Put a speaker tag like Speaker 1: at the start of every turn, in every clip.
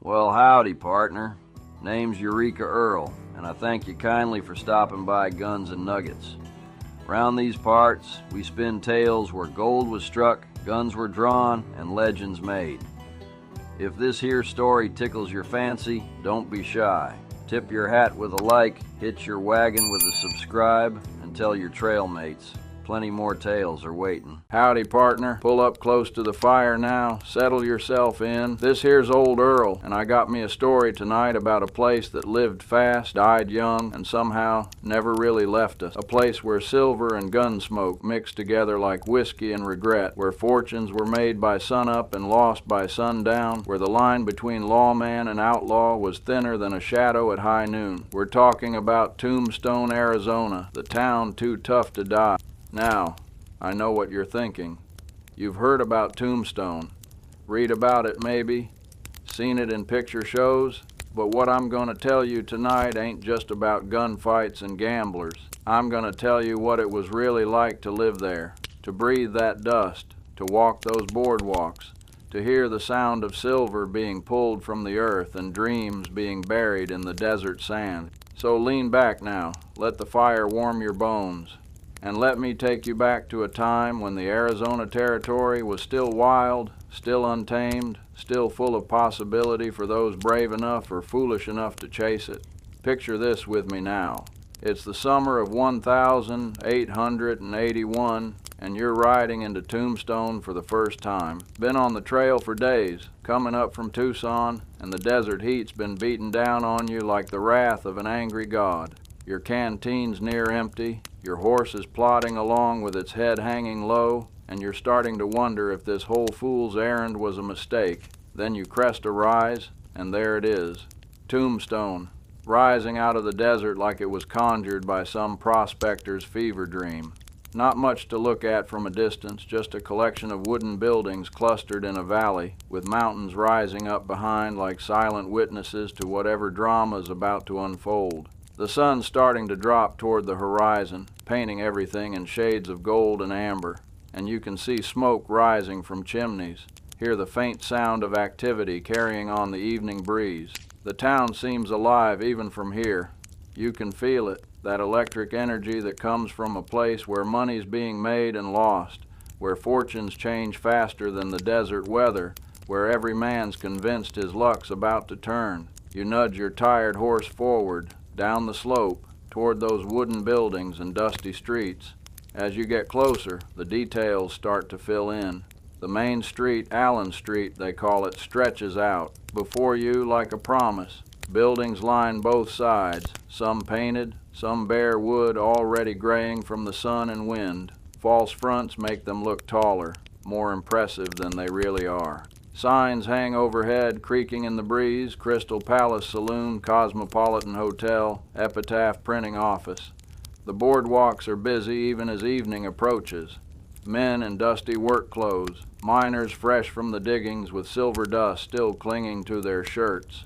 Speaker 1: Well, howdy, partner. Name's Eureka Earl, and I thank you kindly for stopping by Guns and Nuggets. Round these parts, we spin tales where gold was struck, guns were drawn, and legends made. If this here story tickles your fancy, don't be shy. Tip your hat with a like, hitch your wagon with a subscribe, and tell your trail mates. Plenty more tales are waiting.
Speaker 2: Howdy, partner. Pull up close to the fire now. Settle yourself in. This here's old Earl, and I got me a story tonight about a place that lived fast, died young, and somehow never really left us. A place where silver and gun smoke mixed together like whiskey and regret, where fortunes were made by sunup and lost by sundown, where the line between lawman and outlaw was thinner than a shadow at high noon. We're talking about Tombstone, Arizona, the town too tough to die. Now, I know what you're thinking. You've heard about Tombstone, read about it maybe, seen it in picture shows, but what I'm going to tell you tonight ain't just about gunfights and gamblers. I'm going to tell you what it was really like to live there, to breathe that dust, to walk those boardwalks, to hear the sound of silver being pulled from the earth and dreams being buried in the desert sand. So lean back now, let the fire warm your bones. And let me take you back to a time when the Arizona Territory was still wild, still untamed, still full of possibility for those brave enough or foolish enough to chase it. Picture this with me now. It's the summer of 1881, and you're riding into Tombstone for the first time. Been on the trail for days, coming up from Tucson, and the desert heat's been beating down on you like the wrath of an angry god. Your canteen's near empty, your horse is plodding along with its head hanging low, and you're starting to wonder if this whole fool's errand was a mistake. Then you crest a rise, and there it is. Tombstone, rising out of the desert like it was conjured by some prospector's fever dream. Not much to look at from a distance, just a collection of wooden buildings clustered in a valley, with mountains rising up behind like silent witnesses to whatever drama's about to unfold. The sun's starting to drop toward the horizon, painting everything in shades of gold and amber, and you can see smoke rising from chimneys, hear the faint sound of activity carrying on the evening breeze. The town seems alive even from here. You can feel it, that electric energy that comes from a place where money's being made and lost, where fortunes change faster than the desert weather, where every man's convinced his luck's about to turn. You nudge your tired horse forward, down the slope, toward those wooden buildings and dusty streets. As you get closer, the details start to fill in. The main street, Allen Street they call it, stretches out before you like a promise. Buildings line both sides, some painted, some bare wood already graying from the sun and wind. False fronts make them look taller, more impressive than they really are. Signs hang overhead, creaking in the breeze: Crystal Palace Saloon, Cosmopolitan Hotel, Epitaph Printing Office. The boardwalks are busy even as evening approaches. Men in dusty work clothes, miners fresh from the diggings with silver dust still clinging to their shirts.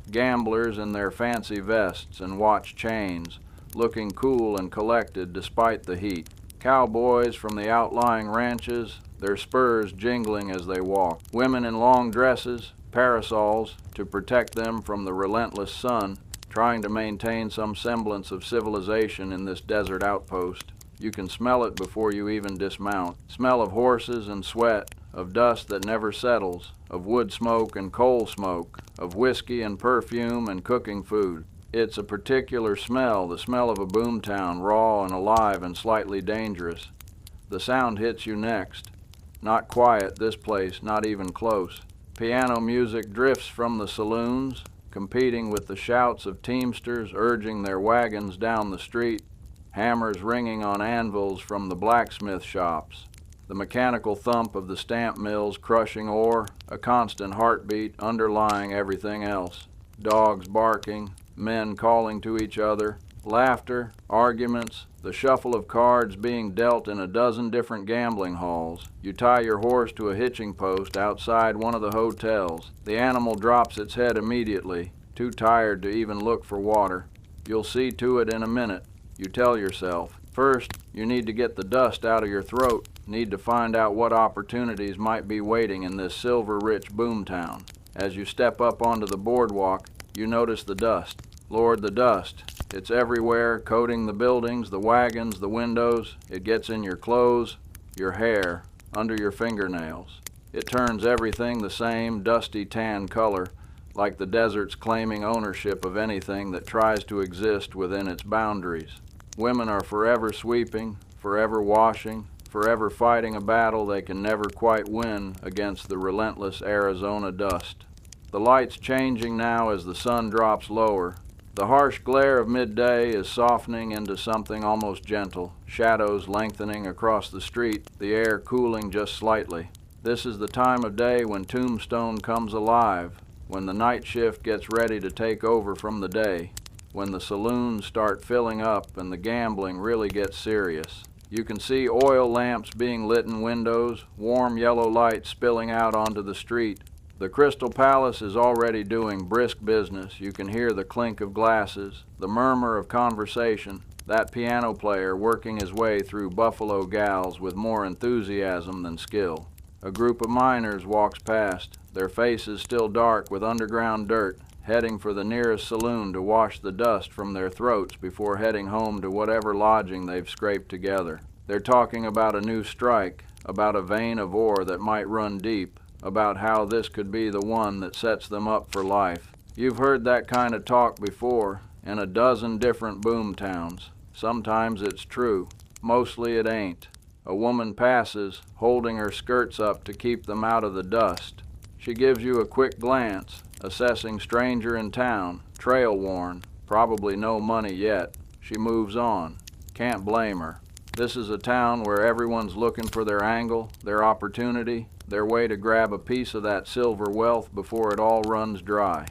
Speaker 2: Gamblers in their fancy vests and watch chains, looking cool and collected despite the heat. Cowboys from the outlying ranches, their spurs jingling as they walk. Women in long dresses, parasols to protect them from the relentless sun, trying to maintain some semblance of civilization in this desert outpost. You can smell it before you even dismount. Smell of horses and sweat, of dust that never settles, of wood smoke and coal smoke, of whiskey and perfume and cooking food. It's a particular smell, the smell of a boomtown, raw and alive and slightly dangerous. The sound hits you next. Not quiet, this place, not even close. Piano music drifts from the saloons, competing with the shouts of teamsters urging their wagons down the street, hammers ringing on anvils from the blacksmith shops, the mechanical thump of the stamp mills crushing ore, a constant heartbeat underlying everything else. Dogs barking, men calling to each other, laughter, arguments, the shuffle of cards being dealt in a dozen different gambling halls. You tie your horse to a hitching post outside one of the hotels. The animal drops its head immediately, too tired to even look for water. You'll see to it in a minute, you tell yourself. First, you need to get the dust out of your throat, need to find out what opportunities might be waiting in this silver-rich boomtown. As you step up onto the boardwalk, you notice the dust. Lord, the dust. It's everywhere, coating the buildings, the wagons, the windows. It gets in your clothes, your hair, under your fingernails. It turns everything the same dusty tan color, like the desert's claiming ownership of anything that tries to exist within its boundaries. Women are forever sweeping, forever washing, forever fighting a battle they can never quite win against the relentless Arizona dust. The light's changing now as the sun drops lower. The harsh glare of midday is softening into something almost gentle, shadows lengthening across the street, the air cooling just slightly. This is the time of day when Tombstone comes alive, when the night shift gets ready to take over from the day, when the saloons start filling up and the gambling really gets serious. You can see oil lamps being lit in windows, warm yellow light spilling out onto the street. The Crystal Palace is already doing brisk business. You can hear the clink of glasses, the murmur of conversation, that piano player working his way through buffalo gals with more enthusiasm than skill. A group of miners walks past, their faces still dark with underground dirt, heading for the nearest saloon to wash the dust from their throats before heading home to whatever lodging they've scraped together. They're talking about a new strike, about a vein of ore that might run deep, about how this could be the one that sets them up for life. You've heard that kind of talk before in a dozen different boom towns. Sometimes it's true, mostly it ain't. A woman passes, holding her skirts up to keep them out of the dust. She gives you a quick glance, assessing stranger in town, trail-worn, probably no money yet. She moves on. Can't blame her. This is a town where everyone's looking for their angle, their opportunity, their way to grab a piece of that silver wealth before it all runs dry.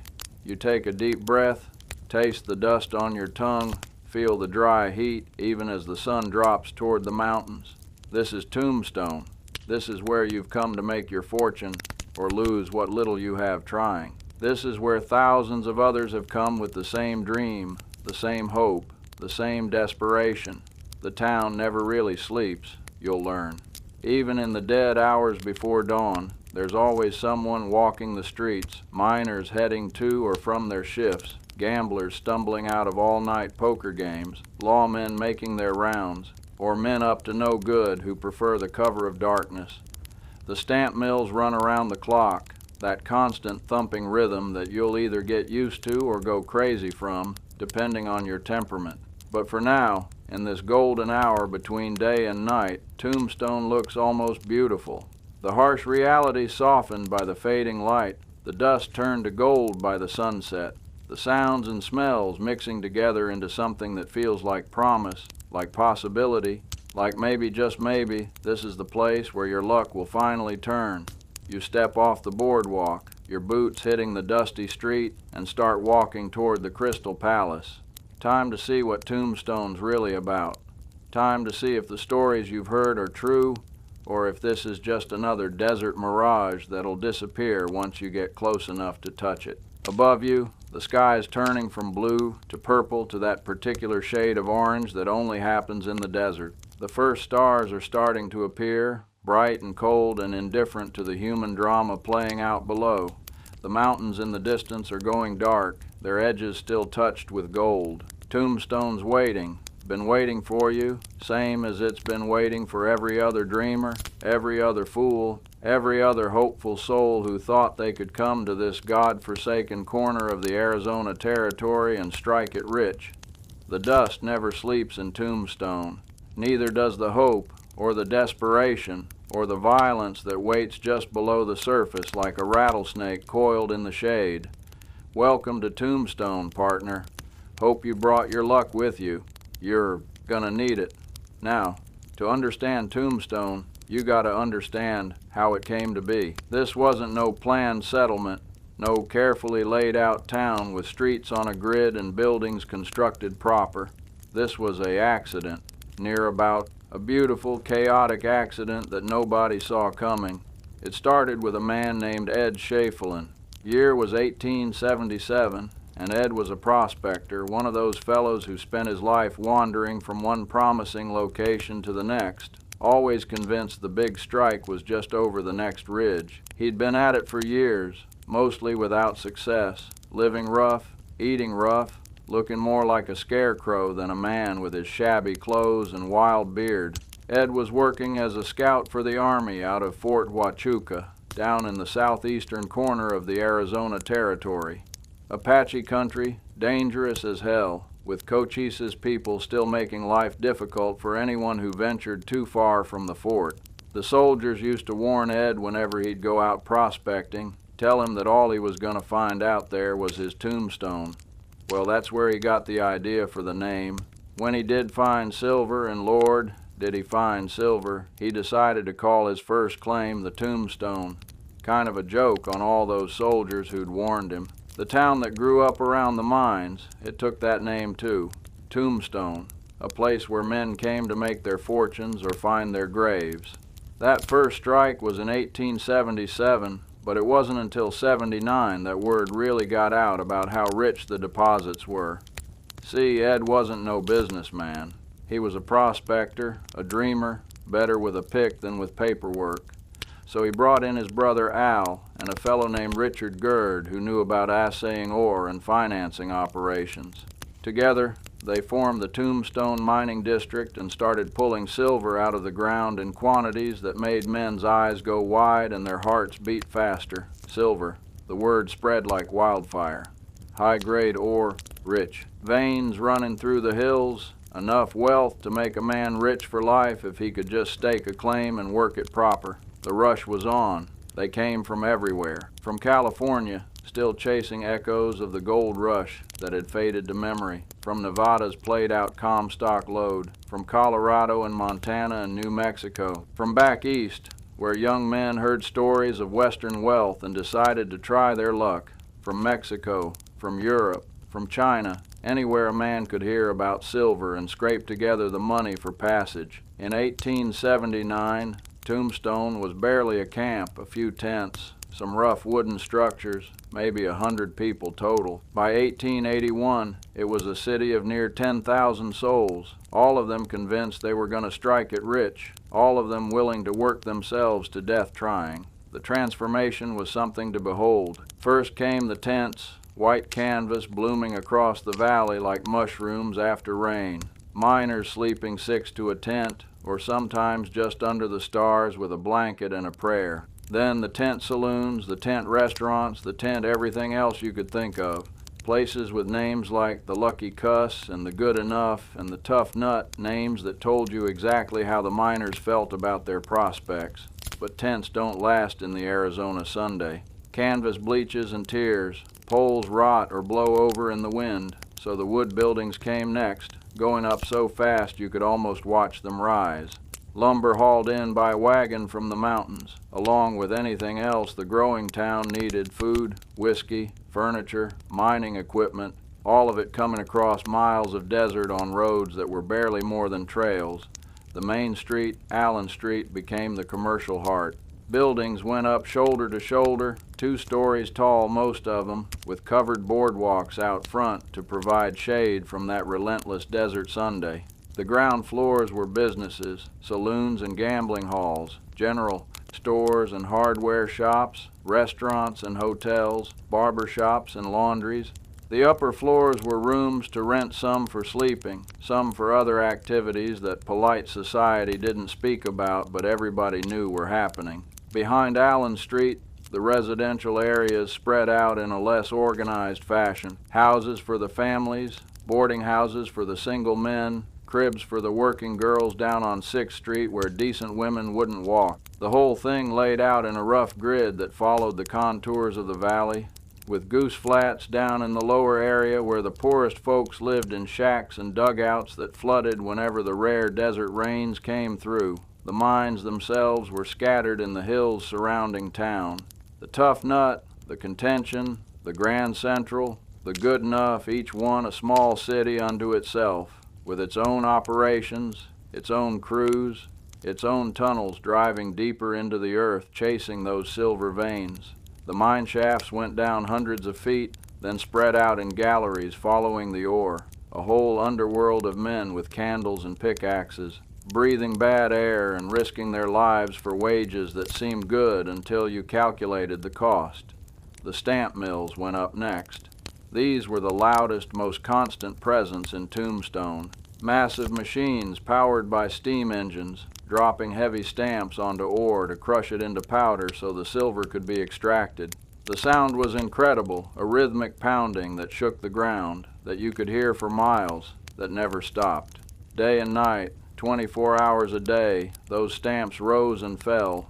Speaker 2: You take a deep breath, taste the dust on your tongue, feel the dry heat even as the sun drops toward the mountains. This is Tombstone. This is where you've come to make your fortune or lose what little you have trying. This is where thousands of others have come with the same dream, the same hope, the same desperation. The town never really sleeps, you'll learn. Even in the dead hours before dawn, there's always someone walking the streets, miners heading to or from their shifts, gamblers stumbling out of all-night poker games, lawmen making their rounds, or men up to no good who prefer the cover of darkness. The stamp mills run around the clock, that constant thumping rhythm that you'll either get used to or go crazy from, depending on your temperament. But for now, in this golden hour between day and night, Tombstone looks almost beautiful. The harsh reality softened by the fading light, the dust turned to gold by the sunset, the sounds and smells mixing together into something that feels like promise, like possibility, like maybe, just maybe, this is the place where your luck will finally turn. You step off the boardwalk, your boots hitting the dusty street, and start walking toward the Crystal Palace. Time to see what Tombstone's really about. Time to see if the stories you've heard are true, or if this is just another desert mirage that'll disappear once you get close enough to touch it. Above you, the sky is turning from blue to purple to that particular shade of orange that only happens in the desert. The first stars are starting to appear, bright and cold and indifferent to the human drama playing out below. The mountains in the distance are going dark, their edges still touched with gold. Tombstone's waiting, been waiting for you, same as it's been waiting for every other dreamer, every other fool, every other hopeful soul who thought they could come to this God-forsaken corner of the Arizona territory and strike it rich. The dust never sleeps in Tombstone. Neither does the hope, or the desperation, or the violence that waits just below the surface like a rattlesnake coiled in the shade. Welcome to Tombstone, partner. Hope you brought your luck with you. You're gonna need it. Now, to understand Tombstone, you gotta understand how it came to be. This wasn't no planned settlement, no carefully laid out town with streets on a grid and buildings constructed proper. This was a accident, near about a beautiful, chaotic accident that nobody saw coming. It started with a man named Ed Schaeffelin. Year was 1877, and Ed was a prospector, one of those fellows who spent his life wandering from one promising location to the next, always convinced the big strike was just over the next ridge. He'd been at it for years, mostly without success, living rough, eating rough, looking more like a scarecrow than a man with his shabby clothes and wild beard. Ed was working as a scout for the Army out of Fort Huachuca, down in the southeastern corner of the Arizona Territory. Apache country, dangerous as hell, with Cochise's people still making life difficult for anyone who ventured too far from the fort. The soldiers used to warn Ed whenever he'd go out prospecting, tell him that all he was going to find out there was his tombstone. Well, that's where he got the idea for the name. When he did find silver, and Lord, did he find silver, he decided to call his first claim the Tombstone. Kind of a joke on all those soldiers who'd warned him. The town that grew up around the mines, it took that name too, Tombstone, a place where men came to make their fortunes or find their graves. That first strike was in 1877, but it wasn't until '79 that word really got out about how rich the deposits were. See, Ed wasn't no businessman. He was a prospector, a dreamer, better with a pick than with paperwork. So he brought in his brother Al and a fellow named Richard Gerd who knew about assaying ore and financing operations. Together, they formed the Tombstone mining district and started pulling silver out of the ground in quantities that made men's eyes go wide and their hearts beat faster. Silver. The word spread like wildfire. High-grade ore, rich. Veins running through the hills, enough wealth to make a man rich for life if he could just stake a claim and work it proper. The rush was on. They came from everywhere. From California, still chasing echoes of the gold rush that had faded to memory. From Nevada's played-out Comstock lode. From Colorado and Montana and New Mexico. From back east, where young men heard stories of Western wealth and decided to try their luck. From Mexico, from Europe, from China, anywhere a man could hear about silver and scrape together the money for passage. In 1879, Tombstone was barely a camp, a few tents, some rough wooden structures, maybe 100 people total. By 1881, it was a city of near 10,000 souls, all of them convinced they were going to strike it rich, all of them willing to work themselves to death trying. The transformation was something to behold. First came the tents, white canvas blooming across the valley like mushrooms after rain. Miners sleeping six to a tent, or sometimes just under the stars with a blanket and a prayer. Then the tent saloons, the tent restaurants, the tent everything else you could think of. Places with names like the Lucky Cuss and the Good Enough and the Tough Nut, names that told you exactly how the miners felt about their prospects. But tents don't last in the Arizona Sunday. Canvas bleaches and tears, poles rot or blow over in the wind, so the wood buildings came next, going up so fast you could almost watch them rise. Lumber hauled in by wagon from the mountains. Along with anything else the growing town needed, food, whiskey, furniture, mining equipment, all of it coming across miles of desert on roads that were barely more than trails. The main street, Allen Street, became the commercial heart. Buildings went up shoulder to shoulder, 2 stories tall most of them, with covered boardwalks out front to provide shade from that relentless desert Sunday. The ground floors were businesses, saloons and gambling halls, general stores and hardware shops, restaurants and hotels, barber shops and laundries. The upper floors were rooms to rent, some for sleeping, some for other activities that polite society didn't speak about but everybody knew were happening. Behind Allen Street, the residential areas spread out in a less organized fashion. Houses for the families, boarding houses for the single men, cribs for the working girls down on 6th Street where decent women wouldn't walk. The whole thing laid out in a rough grid that followed the contours of the valley, with goose flats down in the lower area where the poorest folks lived in shacks and dugouts that flooded whenever the rare desert rains came through. The mines themselves were scattered in the hills surrounding town. The Tough Nut, the Contention, the Grand Central, the Good Enough, each one a small city unto itself, with its own operations, its own crews, its own tunnels driving deeper into the earth, chasing those silver veins. The mine shafts went down hundreds of feet, then spread out in galleries following the ore, a whole underworld of men with candles and pickaxes, breathing bad air and risking their lives for wages that seemed good until you calculated the cost. The stamp mills went up next. These were the loudest, most constant presence in Tombstone. Massive machines powered by steam engines, dropping heavy stamps onto ore to crush it into powder so the silver could be extracted. The sound was incredible, a rhythmic pounding that shook the ground, that you could hear for miles, that never stopped. Day and night, 24 hours a day, those stamps rose and fell,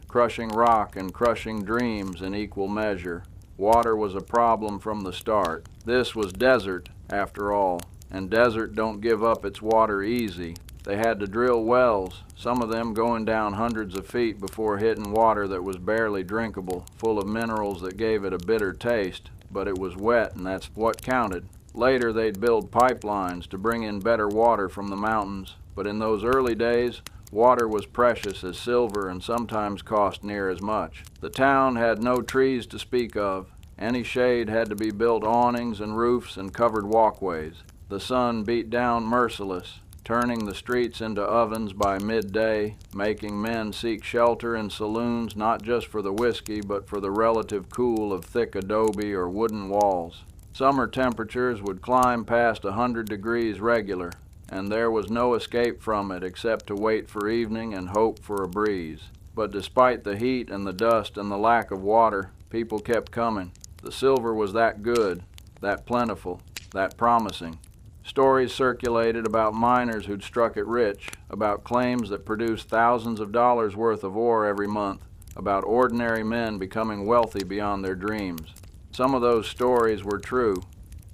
Speaker 2: crushing rock and crushing dreams in equal measure. Water was a problem from the start. This was desert, after all, and desert don't give up its water easy. They had to drill wells, some of them going down hundreds of feet before hitting water that was barely drinkable, full of minerals that gave it a bitter taste, but it was wet and that's what counted. Later they'd build pipelines to bring in better water from the mountains, but in those early days, water was precious as silver and sometimes cost near as much. The town had no trees to speak of. Any shade had to be built awnings and roofs and covered walkways. The sun beat down merciless, turning the streets into ovens by midday, making men seek shelter in saloons not just for the whiskey but for the relative cool of thick adobe or wooden walls. Summer temperatures would climb past 100 degrees regular, and there was no escape from it except to wait for evening and hope for a breeze. But despite the heat and the dust and the lack of water, people kept coming. The silver was that good, that plentiful, that promising. Stories circulated about miners who'd struck it rich, about claims that produced thousands of dollars worth of ore every month, about ordinary men becoming wealthy beyond their dreams. Some of those stories were true.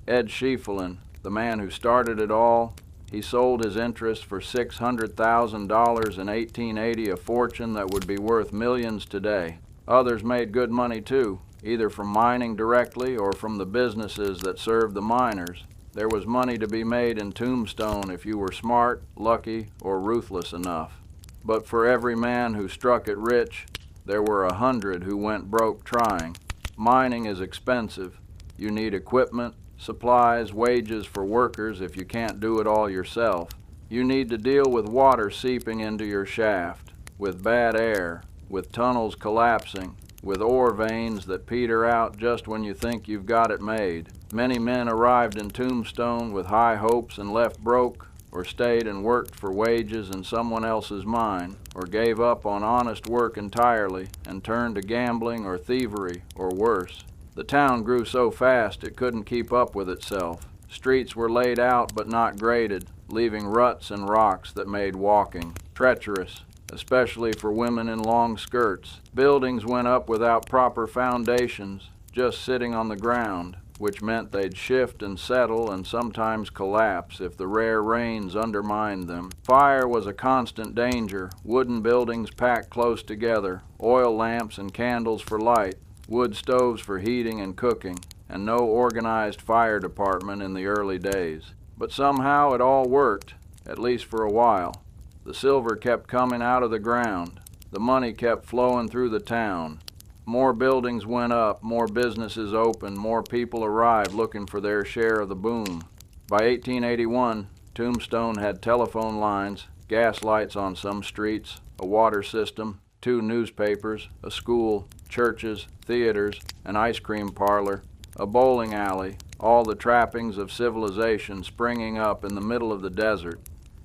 Speaker 2: Ed Schieffelin, the man who started it all, he sold his interest for $600,000 in 1880, a fortune that would be worth millions today. Others made good money too, either from mining directly or from the businesses that served the miners. There was money to be made in Tombstone if you were smart, lucky, or ruthless enough. But for every man who struck it rich, there were 100 who went broke trying. Mining is expensive. You need equipment, supplies, wages for workers if you can't do it all yourself. You need to deal with water seeping into your shaft, with bad air, with tunnels collapsing, with ore veins that peter out just when you think you've got it made. Many men arrived in Tombstone with high hopes and left broke, or stayed and worked for wages in someone else's mine, or gave up on honest work entirely and turned to gambling or thievery, or worse. The town grew so fast it couldn't keep up with itself. Streets were laid out but not graded, leaving ruts and rocks that made walking treacherous, especially for women in long skirts. Buildings went up without proper foundations, just sitting on the ground, which meant they'd shift and settle and sometimes collapse if the rare rains undermined them. Fire was a constant danger, wooden buildings packed close together, oil lamps and candles for light, wood stoves for heating and cooking, and no organized fire department in the early days. But somehow it all worked, at least for a while. The silver kept coming out of the ground. The money kept flowing through the town. More buildings went up, more businesses opened, more people arrived looking for their share of the boom. By 1881, Tombstone had telephone lines, gas lights on some streets, a water system, 2 newspapers, a school, churches, theaters, an ice cream parlor, a bowling alley, all the trappings of civilization springing up in the middle of the desert.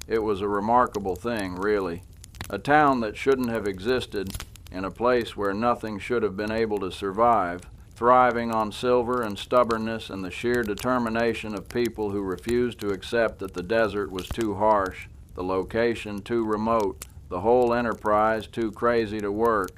Speaker 2: It was a remarkable thing, really. A town that shouldn't have existed, in a place where nothing should have been able to survive, thriving on silver and stubbornness and the sheer determination of people who refused to accept that the desert was too harsh, the location too remote, the whole enterprise too crazy to work.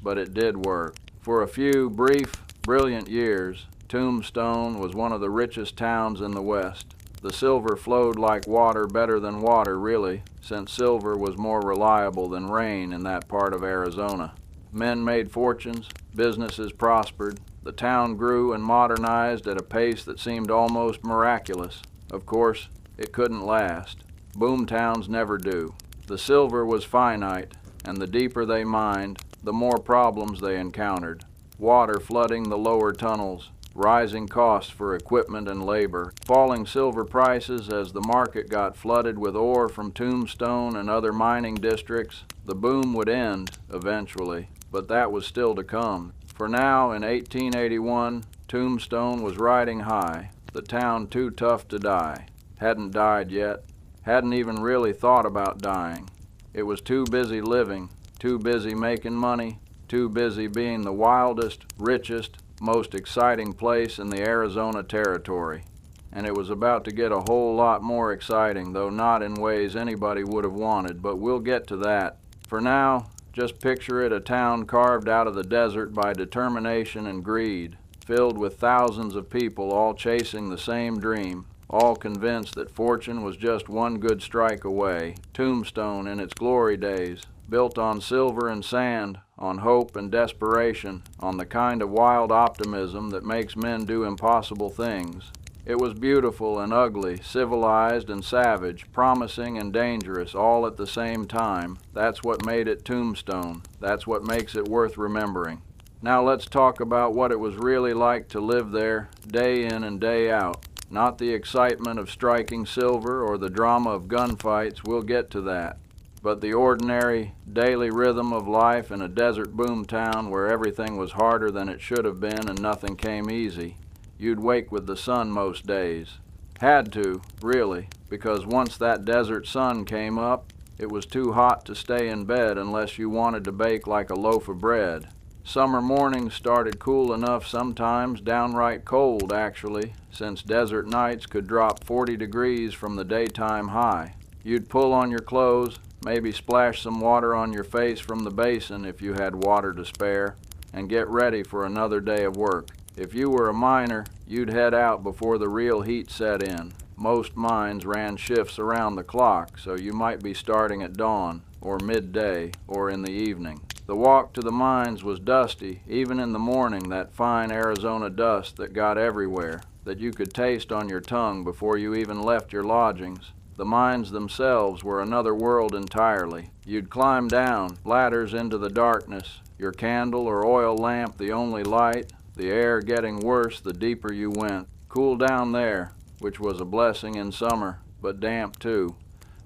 Speaker 2: But it did work. For a few brief, brilliant years, Tombstone was one of the richest towns in the West. The silver flowed like water, better than water, really, since silver was more reliable than rain in that part of Arizona. Men made fortunes, businesses prospered, the town grew and modernized at a pace that seemed almost miraculous. Of course, it couldn't last. Boom towns never do. The silver was finite, and the deeper they mined, the more problems they encountered. Water flooding the lower tunnels, rising costs for equipment and labor, falling silver prices as the market got flooded with ore from Tombstone and other mining districts. The boom would end, eventually, but that was still to come. For now, in 1881, Tombstone was riding high, the town too tough to die. Hadn't died yet, hadn't even really thought about dying. It was too busy living, too busy making money, too busy being the wildest, richest, most exciting place in the Arizona Territory. And it was about to get a whole lot more exciting, though not in ways anybody would have wanted, but we'll get to that. For now, just picture it a town carved out of the desert by determination and greed, filled with thousands of people all chasing the same dream, all convinced that fortune was just one good strike away. Tombstone in its glory days, built on silver and sand, on hope and desperation, on the kind of wild optimism that makes men do impossible things. It was beautiful and ugly, civilized and savage, promising and dangerous, all at the same time. That's what made it Tombstone. That's what makes it worth remembering. Now let's talk about what it was really like to live there, day in and day out. Not the excitement of striking silver or the drama of gunfights, we'll get to that. But the ordinary, daily rhythm of life in a desert boomtown where everything was harder than it should have been and nothing came easy. You'd wake with the sun most days. Had to, really, because once that desert sun came up, it was too hot to stay in bed unless you wanted to bake like a loaf of bread. Summer mornings started cool enough sometimes, downright cold actually, since desert nights could drop 40 degrees from the daytime high. You'd pull on your clothes, maybe splash some water on your face from the basin if you had water to spare, and get ready for another day of work. If you were a miner, you'd head out before the real heat set in. Most mines ran shifts around the clock, so you might be starting at dawn, or midday, or in the evening. The walk to the mines was dusty, even in the morning, that fine Arizona dust that got everywhere, that you could taste on your tongue before you even left your lodgings. The mines themselves were another world entirely. You'd climb down, ladders into the darkness, your candle or oil lamp the only light, the air getting worse the deeper you went. Cool down there, which was a blessing in summer, but damp too,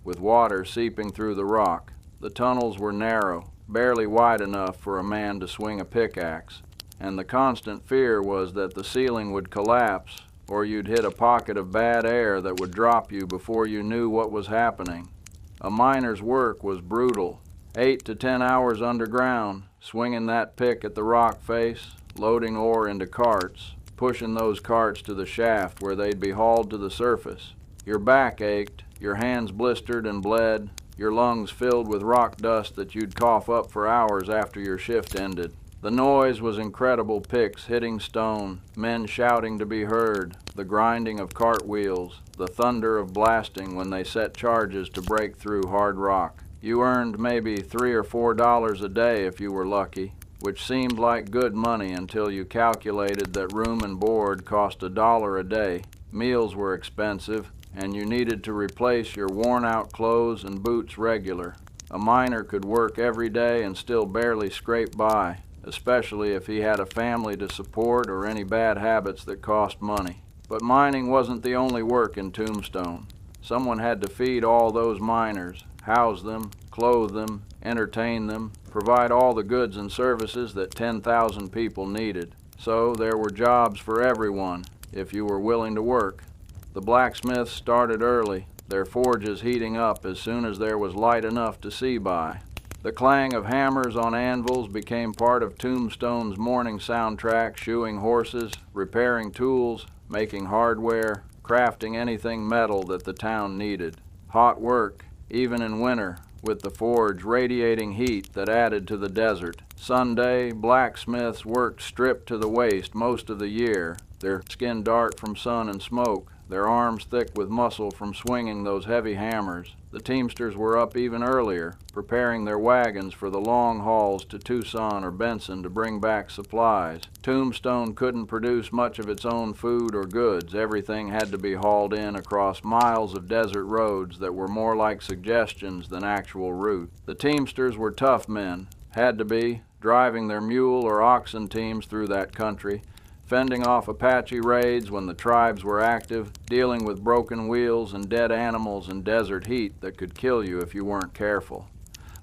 Speaker 2: with water seeping through the rock. The tunnels were narrow, barely wide enough for a man to swing a pickaxe, and the constant fear was that the ceiling would collapse, or you'd hit a pocket of bad air that would drop you before you knew what was happening. A miner's work was brutal. 8 to 10 hours underground, swinging that pick at the rock face, loading ore into carts, pushing those carts to the shaft where they'd be hauled to the surface. Your back ached, your hands blistered and bled, your lungs filled with rock dust that you'd cough up for hours after your shift ended. The noise was incredible, picks hitting stone, men shouting to be heard, the grinding of cartwheels, the thunder of blasting when they set charges to break through hard rock. You earned maybe $3 or $4 a day if you were lucky, which seemed like good money until you calculated that room and board cost $1 a day. Meals were expensive, and you needed to replace your worn-out clothes and boots regular. A miner could work every day and still barely scrape by, especially if he had a family to support or any bad habits that cost money. But mining wasn't the only work in Tombstone. Someone had to feed all those miners, house them, clothe them, entertain them, provide all the goods and services that 10,000 people needed. So there were jobs for everyone, if you were willing to work. The blacksmiths started early, their forges heating up as soon as there was light enough to see by. The clang of hammers on anvils became part of Tombstone's morning soundtrack, shoeing horses, repairing tools, making hardware, crafting anything metal that the town needed. Hot work, even in winter, with the forge radiating heat that added to the desert. Sunday, blacksmiths worked stripped to the waist most of the year, their skin dark from sun and smoke, their arms thick with muscle from swinging those heavy hammers. The teamsters were up even earlier, preparing their wagons for the long hauls to Tucson or Benson to bring back supplies. Tombstone couldn't produce much of its own food or goods. Everything had to be hauled in across miles of desert roads that were more like suggestions than actual route. The teamsters were tough men, had to be, driving their mule or oxen teams through that country, fending off Apache raids when the tribes were active, dealing with broken wheels and dead animals in desert heat that could kill you if you weren't careful.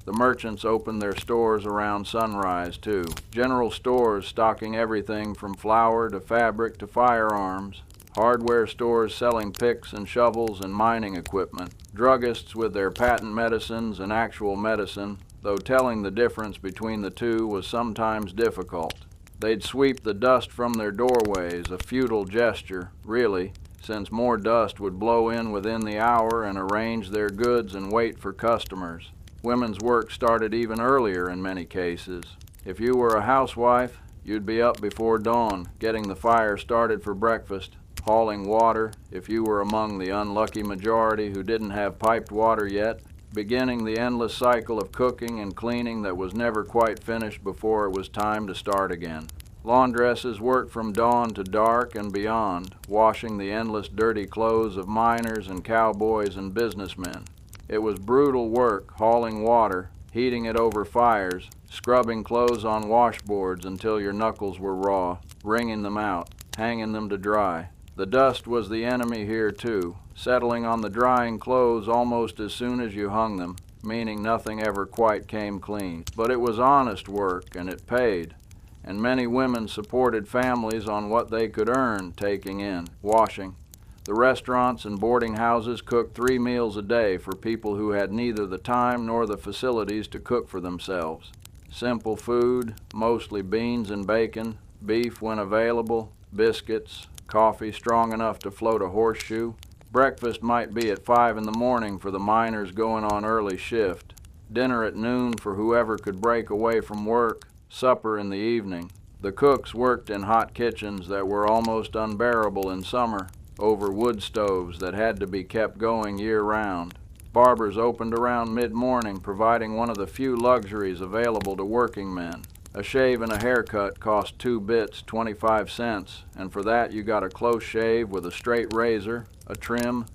Speaker 2: The merchants opened their stores around sunrise, too. General stores stocking everything from flour to fabric to firearms. Hardware stores selling picks and shovels and mining equipment. Druggists with their patent medicines and actual medicine, though telling the difference between the two was sometimes difficult. They'd sweep the dust from their doorways, a futile gesture, really, since more dust would blow in within the hour, and arrange their goods and wait for customers. Women's work started even earlier in many cases. If you were a housewife, you'd be up before dawn, getting the fire started for breakfast, hauling water, if you were among the unlucky majority who didn't have piped water yet, beginning the endless cycle of cooking and cleaning that was never quite finished before it was time to start again. Laundresses worked from dawn to dark and beyond, washing the endless dirty clothes of miners and cowboys and businessmen. It was brutal work, hauling water, heating it over fires, scrubbing clothes on washboards until your knuckles were raw, wringing them out, hanging them to dry. The dust was the enemy here too, settling on the drying clothes almost as soon as you hung them, meaning nothing ever quite came clean. But it was honest work, and it paid, and many women supported families on what they could earn taking in, washing. The restaurants and boarding houses cooked 3 meals a day for people who had neither the time nor the facilities to cook for themselves. Simple food, mostly beans and bacon, beef when available, biscuits, coffee strong enough to float a horseshoe. Breakfast might be at 5 in the morning for the miners going on early shift, dinner at noon for whoever could break away from work, supper in the evening. The cooks worked in hot kitchens that were almost unbearable in summer, over wood stoves that had to be kept going year-round. Barbers opened around mid-morning, providing one of the few luxuries available to working men. A shave and a haircut cost 2 bits, 25 cents, and for that you got a close shave with a straight razor, a trim,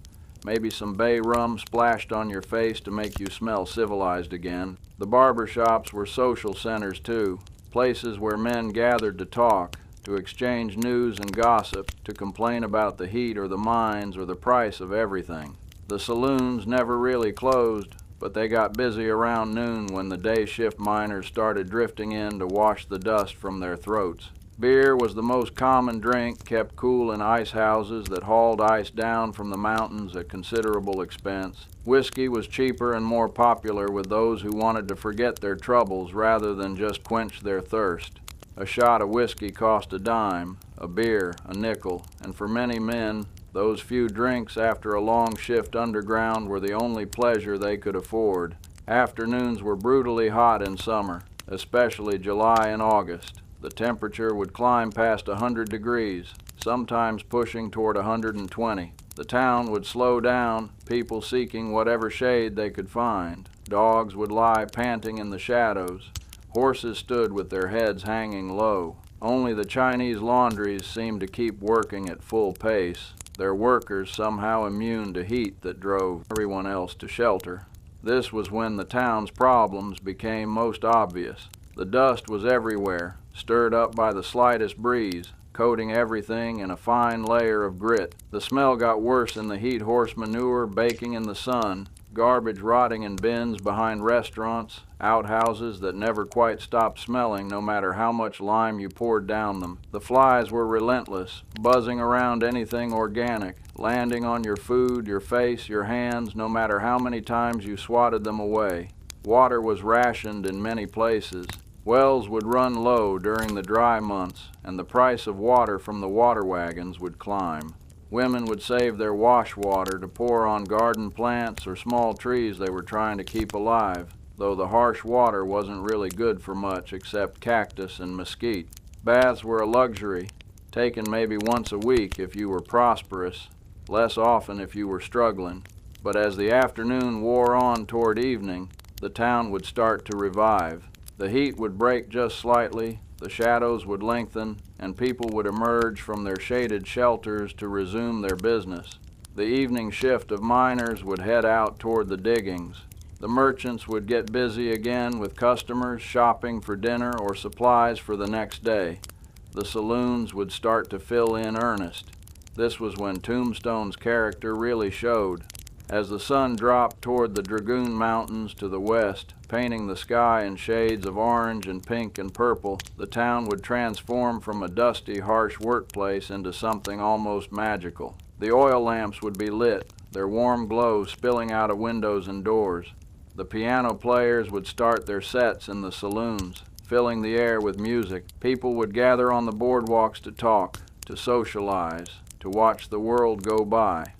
Speaker 2: maybe some bay rum splashed on your face to make you smell civilized again. The barber shops were social centers too, places where men gathered to talk, to exchange news and gossip, to complain about the heat or the mines or the price of everything. The saloons never really closed, but they got busy around noon when the day shift miners started drifting in to wash the dust from their throats. Beer was the most common drink, kept cool in ice houses that hauled ice down from the mountains at considerable expense. Whiskey was cheaper and more popular with those who wanted to forget their troubles rather than just quench their thirst. A shot of whiskey cost a dime, a beer a nickel, and for many men, those few drinks after a long shift underground were the only pleasure they could afford. Afternoons were brutally hot in summer, especially July and August. The temperature would climb past 100 degrees, sometimes pushing toward 120. The town would slow down, people seeking whatever shade they could find. Dogs would lie panting in the shadows. Horses stood with their heads hanging low. Only the Chinese laundries seemed to keep working at full pace, their workers somehow immune to heat that drove everyone else to shelter. This was when the town's problems became most obvious. The dust was everywhere, stirred up by the slightest breeze, coating everything in a fine layer of grit. The smell got worse in the heat horse manure baking in the sun, garbage rotting in bins behind restaurants, outhouses that never quite stopped smelling no matter how much lime you poured down them. The flies were relentless, buzzing around anything organic, landing on your food, your face, your hands, no matter how many times you swatted them away. Water was rationed in many places. Wells would run low during the dry months, and the price of water from the water wagons would climb. Women would save their wash water to pour on garden plants or small trees they were trying to keep alive, though the harsh water wasn't really good for much except cactus and mesquite. Baths were a luxury, taken maybe once a week if you were prosperous, less often if you were struggling. But as the afternoon wore on toward evening, the town would start to revive. The heat would break just slightly, the shadows would lengthen, and people would emerge from their shaded shelters to resume their business. The evening shift of miners would head out toward the diggings. The merchants would get busy again with customers shopping for dinner or supplies for the next day. The saloons would start to fill in earnest. This was when Tombstone's character really showed. As the sun dropped toward the Dragoon Mountains to the west, painting the sky in shades of orange and pink and purple, the town would transform from a dusty, harsh workplace into something almost magical. The oil lamps would be lit, their warm glow spilling out of windows and doors. The piano players would start their sets in the saloons, filling the air with music. People would gather on the boardwalks to talk, to socialize, to watch the world go by.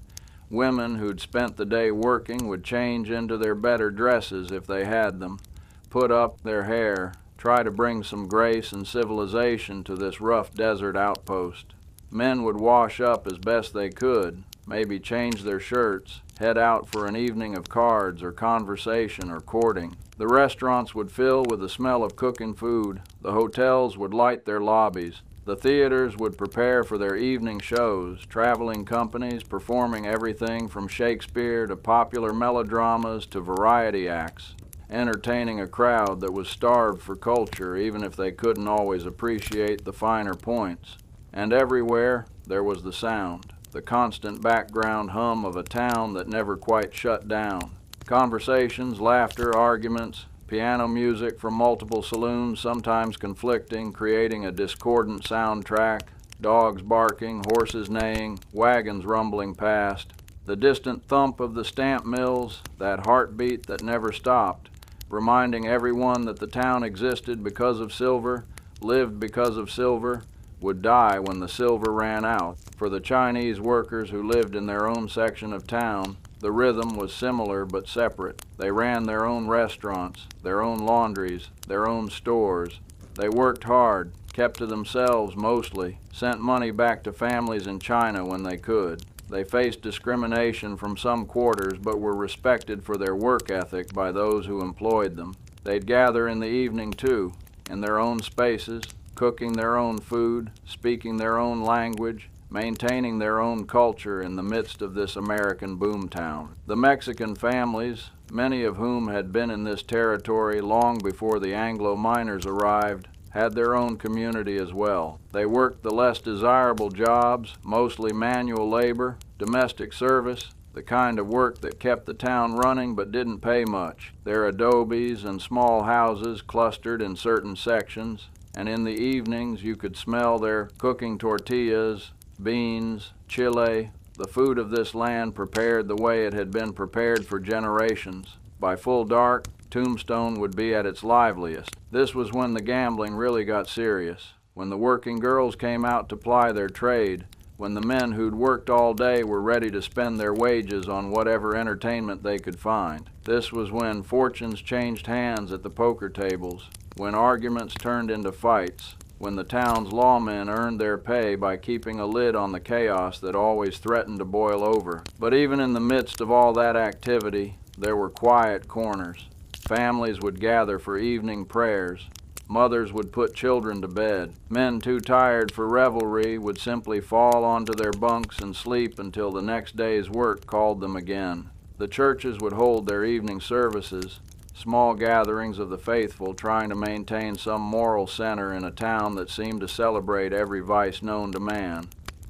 Speaker 2: Women who'd spent the day working would change into their better dresses if they had them, put up their hair, try to bring some grace and civilization to this rough desert outpost. Men would wash up as best they could, maybe change their shirts, head out for an evening of cards or conversation or courting. The restaurants would fill with the smell of cooking food. The hotels would light their lobbies. The theaters would prepare for their evening shows, traveling companies performing everything from Shakespeare to popular melodramas to variety acts, entertaining a crowd that was starved for culture even if they couldn't always appreciate the finer points. And everywhere there was the sound, the constant background hum of a town that never quite shut down. Conversations, laughter, arguments, piano music from multiple saloons, sometimes conflicting, creating a discordant soundtrack, dogs barking, horses neighing, wagons rumbling past, the distant thump of the stamp mills, that heartbeat that never stopped, reminding everyone that the town existed because of silver, lived because of silver, would die when the silver ran out. For the Chinese workers who lived in their own section of town, the rhythm was similar but separate. They ran their own restaurants, their own laundries, their own stores. They worked hard, kept to themselves mostly, sent money back to families in China when they could. They faced discrimination from some quarters but were respected for their work ethic by those who employed them. They'd gather in the evening too, in their own spaces, cooking their own food, speaking their own language, maintaining their own culture in the midst of this American boomtown. The Mexican families, many of whom had been in this territory long before the Anglo miners arrived, had their own community as well. They worked the less desirable jobs, mostly manual labor, domestic service, the kind of work that kept the town running but didn't pay much. Their adobes and small houses clustered in certain sections, and in the evenings you could smell their cooking tortillas, beans, chile, the food of this land prepared the way it had been prepared for generations. By full dark, Tombstone would be at its liveliest. This was when the gambling really got serious, when the working girls came out to ply their trade, when the men who'd worked all day were ready to spend their wages on whatever entertainment they could find. This was when fortunes changed hands at the poker tables, when arguments turned into fights, when the town's lawmen earned their pay by keeping a lid on the chaos that always threatened to boil over. But even in the midst of all that activity, there were quiet corners. Families would gather for evening prayers. Mothers would put children to bed. Men too tired for revelry would simply fall onto their bunks and sleep until the next day's work called them again. The churches would hold their evening services, small gatherings of the faithful trying to maintain some moral center in a town that seemed to celebrate every vice known to man.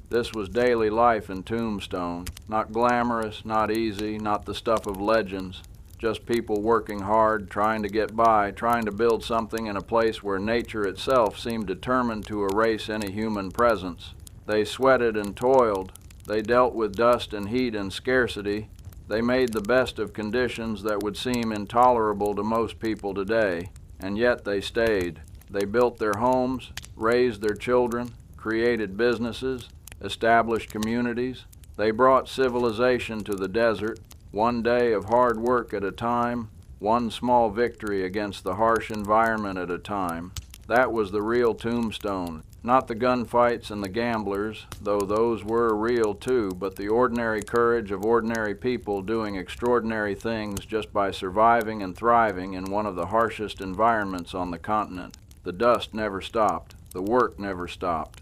Speaker 2: This was daily life in Tombstone, not glamorous, not easy, not the stuff of legends, just people working hard, trying to get by, trying to build something in a place where nature itself seemed determined to erase any human presence. They sweated and toiled. They dealt with dust and heat and scarcity. They made the best of conditions that would seem intolerable to most people today, and yet they stayed. They built their homes, raised their children, created businesses, established communities. They brought civilization to the desert, one day of hard work at a time, one small victory against the harsh environment at a time. That was the real Tombstone. Not the gunfights and the gamblers, though those were real too, but the ordinary courage of ordinary people doing extraordinary things just by surviving and thriving in one of the harshest environments on the continent. The dust never stopped. The work never stopped.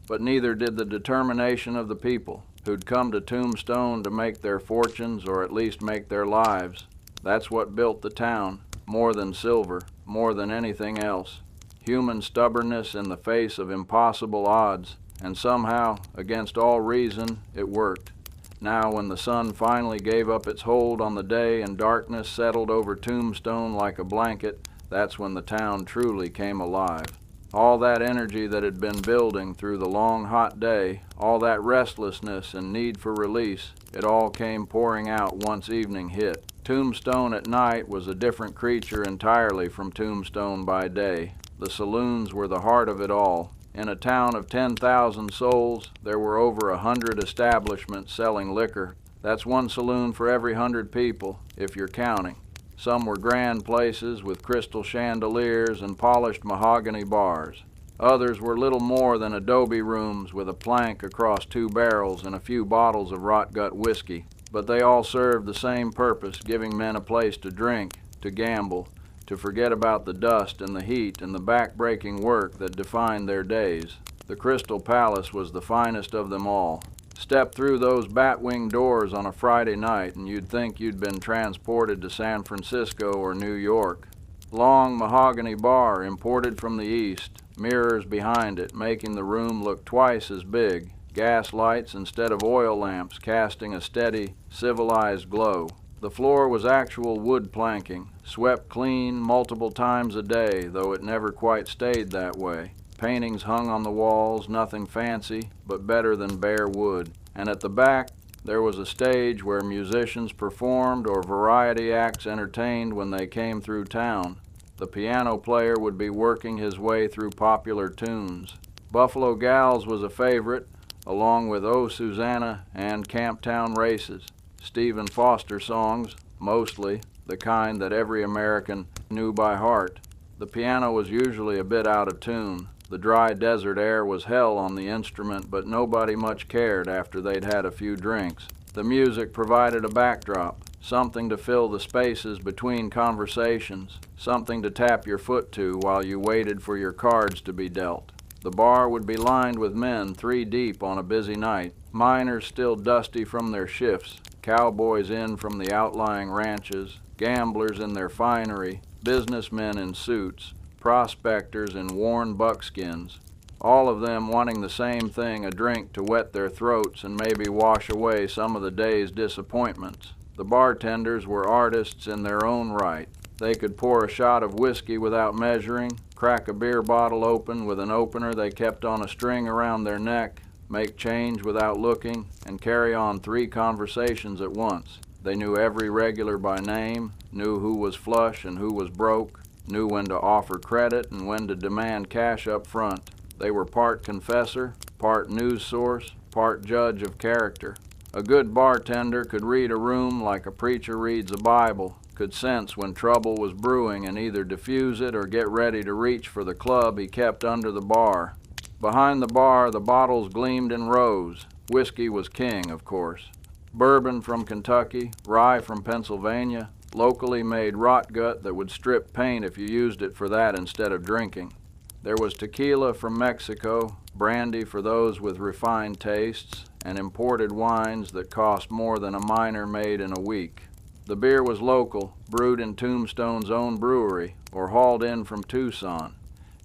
Speaker 2: But neither did the determination of the people who'd come to Tombstone to make their fortunes or at least make their lives. That's what built the town, more than silver, more than anything else. Human stubbornness in the face of impossible odds, and somehow, against all reason, it worked. Now, when the sun finally gave up its hold on the day and darkness settled over Tombstone like a blanket, that's when the town truly came alive. All that energy that had been building through the long hot day, all that restlessness and need for release, it all came pouring out once evening hit. Tombstone at night was a different creature entirely from Tombstone by day. The saloons were the heart of it all. In a town of 10,000 souls, there were over 100 establishments selling liquor. That's one saloon for every 100 people, if you're counting. Some were grand places with crystal chandeliers and polished mahogany bars. Others were little more than adobe rooms with a plank across 2 barrels and a few bottles of rot-gut whiskey. But they all served the same purpose, giving men a place to drink, to gamble, to forget about the dust and the heat and the back-breaking work that defined their days. The Crystal Palace was the finest of them all. Step through those bat-wing doors on a Friday night and you'd think you'd been transported to San Francisco or New York. Long mahogany bar imported from the east, mirrors behind it making the room look twice as big, gas lights instead of oil lamps casting a steady, civilized glow. The floor was actual wood planking, swept clean multiple times a day, though it never quite stayed that way. Paintings hung on the walls, nothing fancy, but better than bare wood. And at the back, there was a stage where musicians performed or variety acts entertained when they came through town. The piano player would be working his way through popular tunes. Buffalo Gals was a favorite, along with Oh Susanna and Camptown Races. Stephen Foster songs, mostly, the kind that every American knew by heart. The piano was usually a bit out of tune. The dry desert air was hell on the instrument, but nobody much cared after they'd had a few drinks. The music provided a backdrop, something to fill the spaces between conversations, something to tap your foot to while you waited for your cards to be dealt. The bar would be lined with men 3 deep on a busy night, miners still dusty from their shifts, cowboys in from the outlying ranches, gamblers in their finery, businessmen in suits, prospectors in worn buckskins, all of them wanting the same thing, a drink to wet their throats and maybe wash away some of the day's disappointments. The bartenders were artists in their own right. They could pour a shot of whiskey without measuring, crack a beer bottle open with an opener they kept on a string around their neck, make change without looking, and carry on 3 conversations at once. They knew every regular by name, knew who was flush and who was broke, knew when to offer credit and when to demand cash up front. They were part confessor, part news source, part judge of character. A good bartender could read a room like a preacher reads a Bible, could sense when trouble was brewing and either diffuse it or get ready to reach for the club he kept under the bar. Behind the bar, the bottles gleamed in rows. Whiskey was king, of course. Bourbon from Kentucky, rye from Pennsylvania, locally made rotgut that would strip paint if you used it for that instead of drinking. There was tequila from Mexico, brandy for those with refined tastes, and imported wines that cost more than a miner made in a week. The beer was local, brewed in Tombstone's own brewery, or hauled in from Tucson,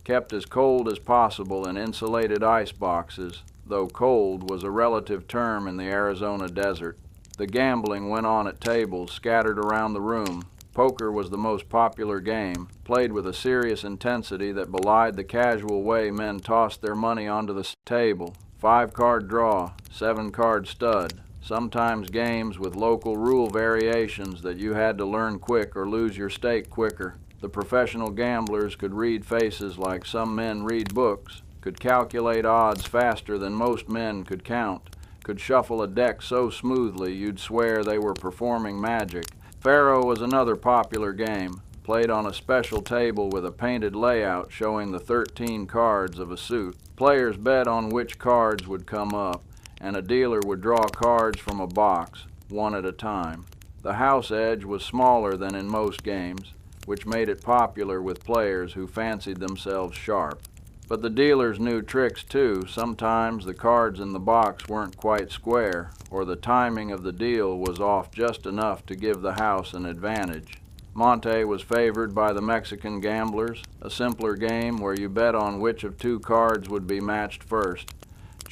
Speaker 2: kept as cold as possible in insulated ice boxes, though cold was a relative term in the Arizona desert. The gambling went on at tables scattered around the room. Poker was the most popular game, played with a serious intensity that belied the casual way men tossed their money onto the table. 5-card draw, 7-card stud, sometimes games with local rule variations that you had to learn quick or lose your stake quicker. The professional gamblers could read faces like some men read books, could calculate odds faster than most men could count, could shuffle a deck so smoothly you'd swear they were performing magic. Faro was another popular game, played on a special table with a painted layout showing the 13 cards of a suit. Players bet on which cards would come up, and a dealer would draw cards from a box, one at a time. The house edge was smaller than in most games, which made it popular with players who fancied themselves sharp. But the dealers knew tricks too. Sometimes the cards in the box weren't quite square, or the timing of the deal was off just enough to give the house an advantage. Monte was favored by the Mexican gamblers, a simpler game where you bet on which of 2 cards would be matched first.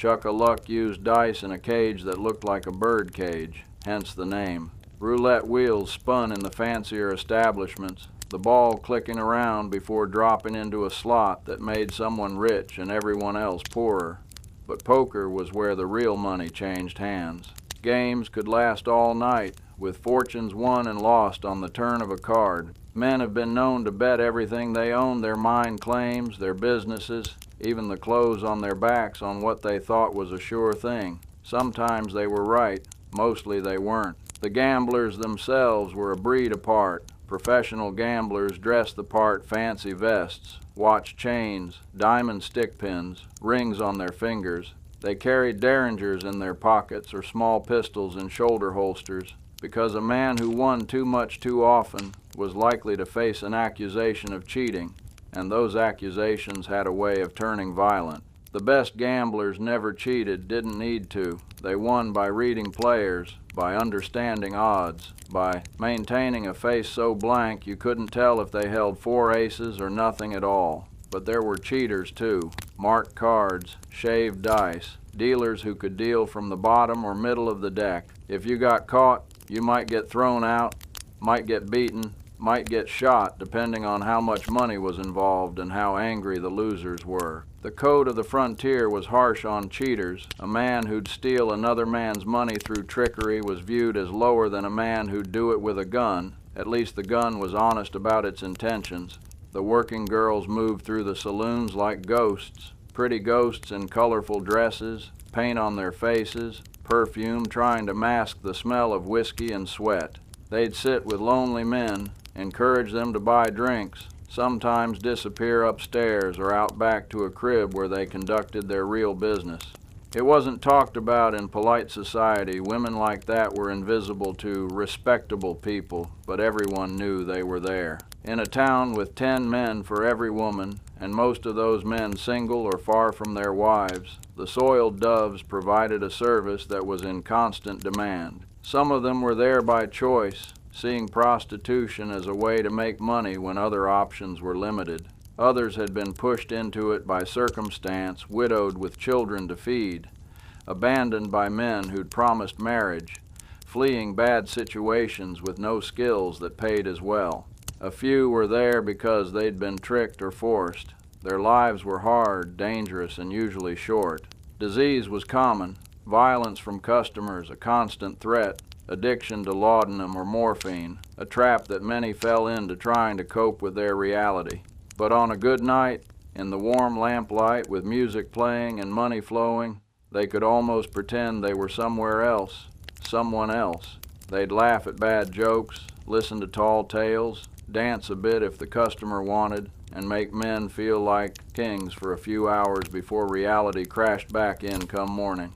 Speaker 2: Chuck-a-Luck used dice in a cage that looked like a bird cage, hence the name. Roulette wheels spun in the fancier establishments, the ball clicking around before dropping into a slot that made someone rich and everyone else poorer. But poker was where the real money changed hands. Games could last all night, with fortunes won and lost on the turn of a card. Men have been known to bet everything they owned, their mine claims, their businesses, even the clothes on their backs, on what they thought was a sure thing. Sometimes they were right, mostly they weren't. The gamblers themselves were a breed apart. Professional gamblers dressed the part, fancy vests, watch chains, diamond stick pins, rings on their fingers. They carried derringers in their pockets or small pistols in shoulder holsters, because a man who won too much too often was likely to face an accusation of cheating, and those accusations had a way of turning violent. The best gamblers never cheated, didn't need to. They won by reading players, by understanding odds, by maintaining a face so blank you couldn't tell if they held 4 aces or nothing at all. But there were cheaters too, marked cards, shaved dice, dealers who could deal from the bottom or middle of the deck. If you got caught, you might get thrown out, might get beaten, might get shot, depending on how much money was involved and how angry the losers were. The code of the frontier was harsh on cheaters. A man who'd steal another man's money through trickery was viewed as lower than a man who'd do it with a gun. At least the gun was honest about its intentions. The working girls moved through the saloons like ghosts, pretty ghosts in colorful dresses, paint on their faces, perfume trying to mask the smell of whiskey and sweat. They'd sit with lonely men, encourage them to buy drinks, sometimes disappear upstairs or out back to a crib where they conducted their real business. It wasn't talked about in polite society. Women like that were invisible to respectable people, but everyone knew they were there. In a town with 10 men for every woman, and most of those men single or far from their wives, the soiled doves provided a service that was in constant demand. Some of them were there by choice, seeing prostitution as a way to make money when other options were limited. Others had been pushed into it by circumstance, widowed with children to feed, abandoned by men who'd promised marriage, fleeing bad situations with no skills that paid as well. A few were there because they'd been tricked or forced. Their lives were hard, dangerous, and usually short. Disease was common, violence from customers a constant threat, addiction to laudanum or morphine, a trap that many fell into trying to cope with their reality. But on a good night, in the warm lamplight with music playing and money flowing, they could almost pretend they were somewhere else, someone else. They'd laugh at bad jokes, listen to tall tales, dance a bit if the customer wanted, and make men feel like kings for a few hours before reality crashed back in come morning.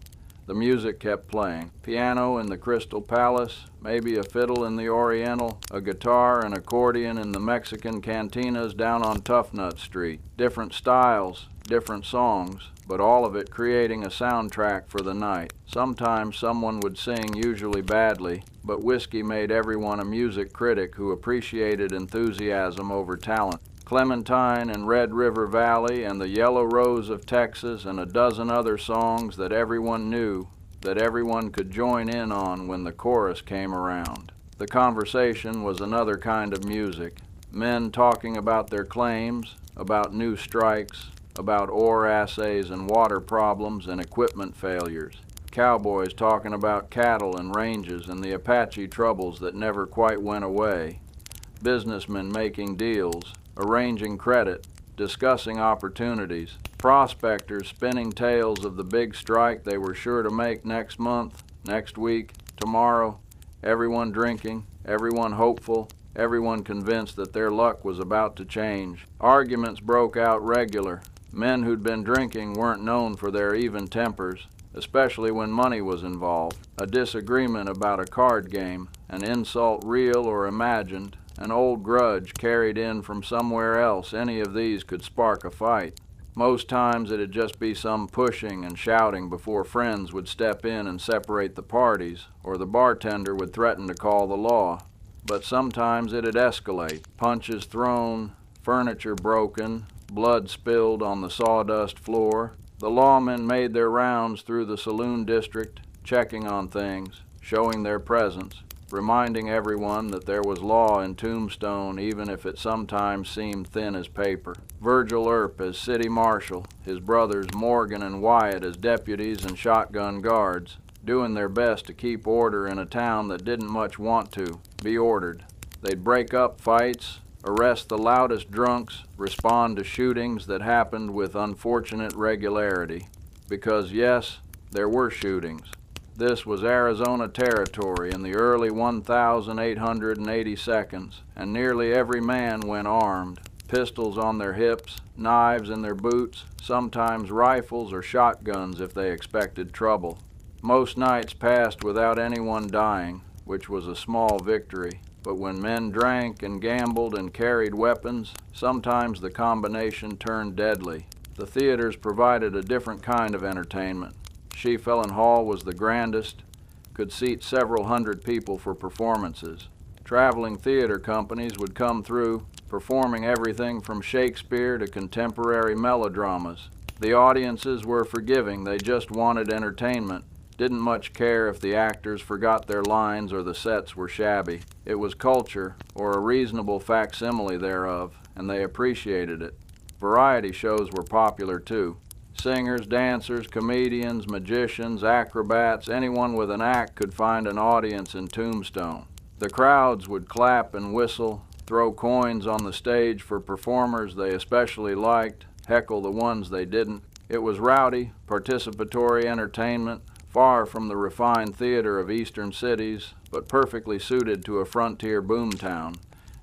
Speaker 2: The music kept playing. Piano in the Crystal Palace, maybe a fiddle in the Oriental, a guitar and accordion in the Mexican cantinas down on Tough Nut Street. Different styles, different songs, but all of it creating a soundtrack for the night. Sometimes someone would sing, usually badly, but whiskey made everyone a music critic who appreciated enthusiasm over talent. Clementine and Red River Valley and the Yellow Rose of Texas and a dozen other songs that everyone knew, that everyone could join in on when the chorus came around. The conversation was another kind of music. Men talking about their claims, about new strikes, about ore assays and water problems and equipment failures. Cowboys talking about cattle and ranges and the Apache troubles that never quite went away. Businessmen making deals, arranging credit, discussing opportunities, prospectors spinning tales of the big strike they were sure to make next month, next week, tomorrow, everyone drinking, everyone hopeful, everyone convinced that their luck was about to change. Arguments broke out regular. Men who'd been drinking weren't known for their even tempers, especially when money was involved. A disagreement about a card game, an insult real or imagined, an old grudge carried in from somewhere else, any of these could spark a fight. Most times it'd just be some pushing and shouting before friends would step in and separate the parties, or the bartender would threaten to call the law. But sometimes it'd escalate. Punches thrown, furniture broken, blood spilled on the sawdust floor, The lawmen made their rounds through the saloon district, checking on things, showing their presence, reminding everyone that there was law in Tombstone even if it sometimes seemed thin as paper. Virgil Earp as city marshal, his brothers Morgan and Wyatt as deputies and shotgun guards, doing their best to keep order in a town that didn't much want to be ordered. They'd break up fights, arrest the loudest drunks, respond to shootings that happened with unfortunate regularity. Because yes, there were shootings. This was Arizona territory in the early 1882, and nearly every man went armed, pistols on their hips, knives in their boots, sometimes rifles or shotguns if they expected trouble. Most nights passed without anyone dying, which was a small victory, but when men drank and gambled and carried weapons, sometimes the combination turned deadly. The theaters provided a different kind of entertainment. Sheafellin Hall was the grandest, could seat several hundred people for performances. Traveling theater companies would come through, performing everything from Shakespeare to contemporary melodramas. The audiences were forgiving, they just wanted entertainment, didn't much care if the actors forgot their lines or the sets were shabby. It was culture, or a reasonable facsimile thereof, and they appreciated it. Variety shows were popular too. Singers, dancers, comedians, magicians, acrobats, anyone with an act could find an audience in Tombstone. The crowds would clap and whistle, throw coins on the stage for performers they especially liked, heckle the ones they didn't. It was rowdy, participatory entertainment, far from the refined theater of eastern cities, but perfectly suited to a frontier boomtown.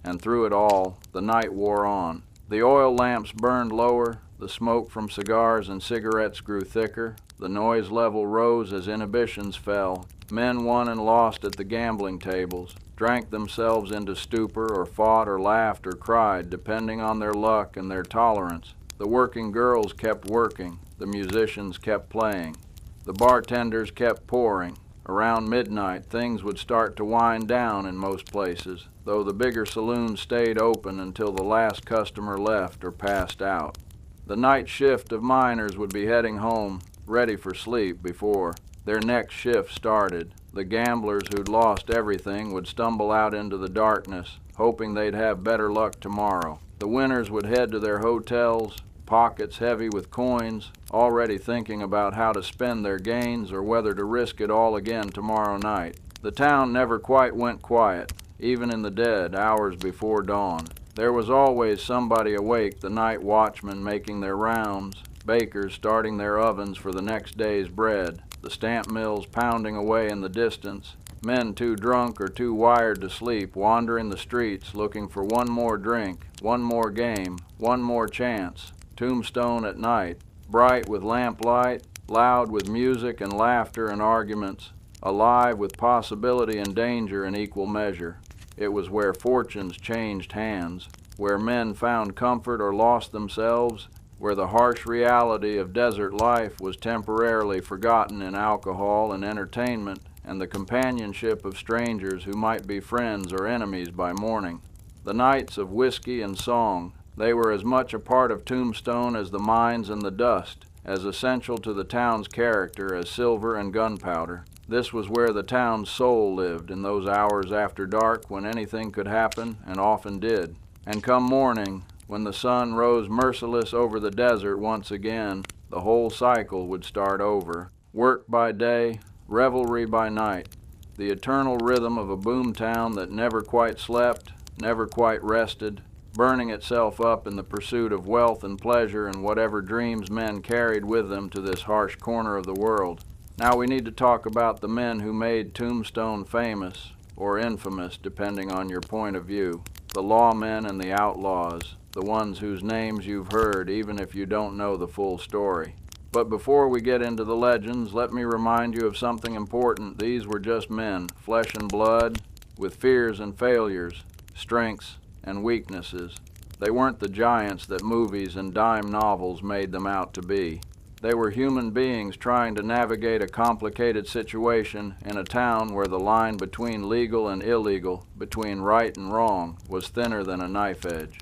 Speaker 2: And through it all, the night wore on. The oil lamps burned lower, the smoke from cigars and cigarettes grew thicker, the noise level rose as inhibitions fell. Men won and lost at the gambling tables, drank themselves into stupor, or fought or laughed or cried, depending on their luck and their tolerance. The working girls kept working, the musicians kept playing. The bartenders kept pouring. Around midnight, things would start to wind down in most places, though the bigger saloons stayed open until the last customer left or passed out. The night shift of miners would be heading home, ready for sleep before their next shift started. The gamblers who'd lost everything would stumble out into the darkness, hoping they'd have better luck tomorrow. The winners would head to their hotels, pockets heavy with coins, already thinking about how to spend their gains or whether to risk it all again tomorrow night. The town never quite went quiet, even in the dead hours before dawn. There was always somebody awake, the night watchmen making their rounds, bakers starting their ovens for the next day's bread, the stamp mills pounding away in the distance, men too drunk or too wired to sleep wandering the streets looking for one more drink, one more game, one more chance. Tombstone at night, bright with lamplight, loud with music and laughter and arguments, alive with possibility and danger in equal measure. It was where fortunes changed hands, where men found comfort or lost themselves, where the harsh reality of desert life was temporarily forgotten in alcohol and entertainment and the companionship of strangers who might be friends or enemies by morning. The nights of whiskey and song, they were as much a part of Tombstone as the mines and the dust, as essential to the town's character as silver and gunpowder. This was where the town's soul lived in those hours after dark when anything could happen, and often did. And come morning, when the sun rose merciless over the desert once again, the whole cycle would start over. Work by day, revelry by night. The eternal rhythm of a boomtown that never quite slept, never quite rested, burning itself up in the pursuit of wealth and pleasure and whatever dreams men carried with them to this harsh corner of the world. Now we need to talk about the men who made Tombstone famous, or infamous, depending on your point of view. The lawmen and the outlaws, the ones whose names you've heard even if you don't know the full story. But before we get into the legends, let me remind you of something important. These were just men, flesh and blood, with fears and failures, strengths and weaknesses. They weren't the giants that movies and dime novels made them out to be. They were human beings trying to navigate a complicated situation in a town where the line between legal and illegal, between right and wrong, was thinner than a knife edge.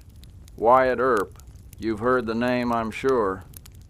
Speaker 2: Wyatt Earp, you've heard the name, I'm sure.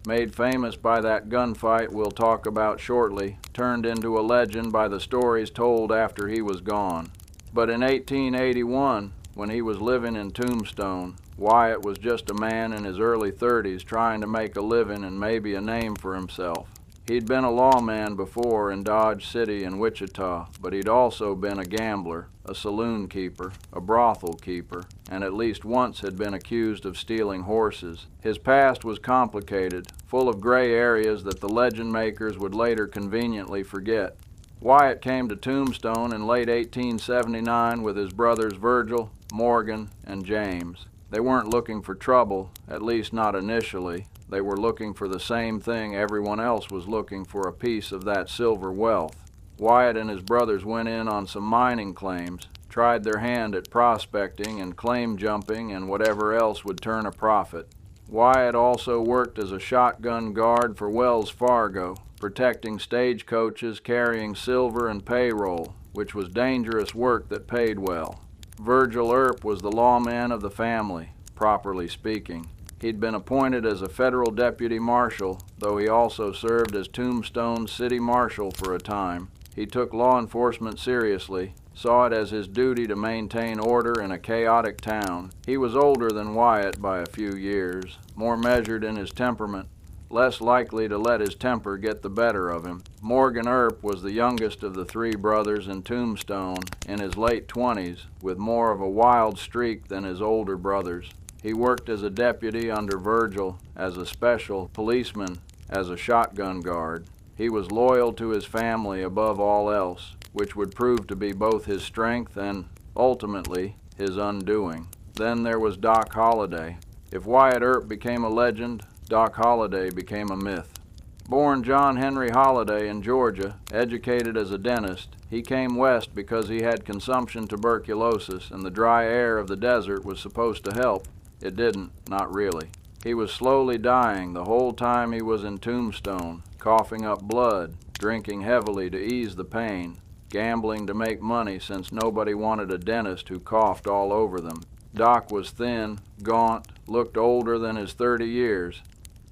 Speaker 2: made famous by that gunfight we'll talk about shortly, turned into a legend by the stories told after he was gone. But in 1881, when he was living in Tombstone, Wyatt was just a man in his early 30s trying to make a living and maybe a name for himself. He'd been a lawman before in Dodge City and Wichita, but he'd also been a gambler, a saloon keeper, a brothel keeper, and at least once had been accused of stealing horses. His past was complicated, full of gray areas that the legend makers would later conveniently forget. Wyatt came to Tombstone in late 1879 with his brothers Virgil, Morgan, and James. They weren't looking for trouble, at least not initially. They were looking for the same thing everyone else was looking for, a piece of that silver wealth. Wyatt and his brothers went in on some mining claims, tried their hand at prospecting and claim jumping and whatever else would turn a profit. Wyatt also worked as a shotgun guard for Wells Fargo, protecting stagecoaches carrying silver and payroll, which was dangerous work that paid well. Virgil Earp was the lawman of the family, properly speaking. He'd been appointed as a federal deputy marshal, though he also served as Tombstone's city marshal for a time. He took law enforcement seriously, saw it as his duty to maintain order in a chaotic town. He was older than Wyatt by a few years, more measured in his temperament, less likely to let his temper get the better of him. Morgan Earp was the youngest of the three brothers in Tombstone, in his late 20s, with more of a wild streak than his older brothers. He worked as a deputy under Virgil, as a special policeman, as a shotgun guard. He was loyal to his family above all else, which would prove to be both his strength and, ultimately, his undoing. Then there was Doc Holliday. If Wyatt Earp became a legend, Doc Holliday became a myth. Born John Henry Holliday in Georgia, educated as a dentist, he came west because he had consumption tuberculosis and the dry air of the desert was supposed to help. It didn't, not really. He was slowly dying the whole time he was in Tombstone, coughing up blood, drinking heavily to ease the pain, gambling to make money since nobody wanted a dentist who coughed all over them. Doc was thin, gaunt, looked older than his 30 years.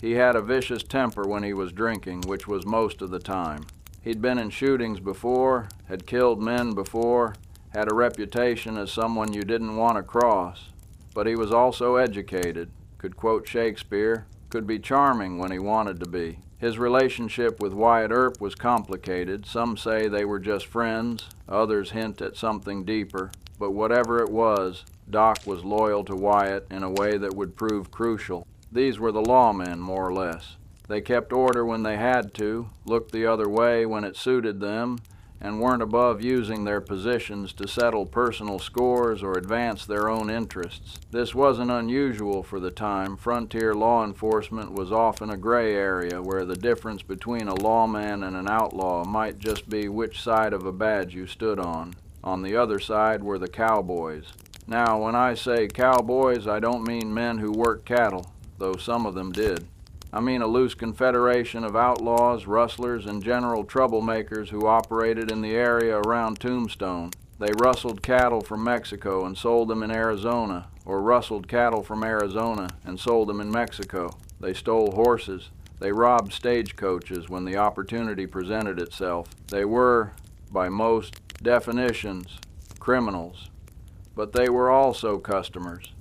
Speaker 2: He had a vicious temper when he was drinking, which was most of the time. He'd been in shootings before, had killed men before, had a reputation as someone you didn't want to cross. But he was also educated, could quote Shakespeare, could be charming when he wanted to be. His relationship with Wyatt Earp was complicated. Some say they were just friends, others hint at something deeper. But whatever it was, Doc was loyal to Wyatt in a way that would prove crucial. These were the lawmen, more or less. They kept order when they had to, looked the other way when it suited them, and weren't above using their positions to settle personal scores or advance their own interests. This wasn't unusual for the time. Frontier law enforcement was often a gray area where the difference between a lawman and an outlaw might just be which side of a badge you stood on. On the other side were the cowboys. Now, when I say cowboys, I don't mean men who worked cattle, though some of them did. I mean a loose confederation of outlaws, rustlers, and general troublemakers who operated in the area around Tombstone. They rustled cattle from Mexico and sold them in Arizona, or rustled cattle from Arizona and sold them in Mexico. They stole horses. They robbed stagecoaches when the opportunity presented itself. They were, by most definitions, criminals. But they were also customers.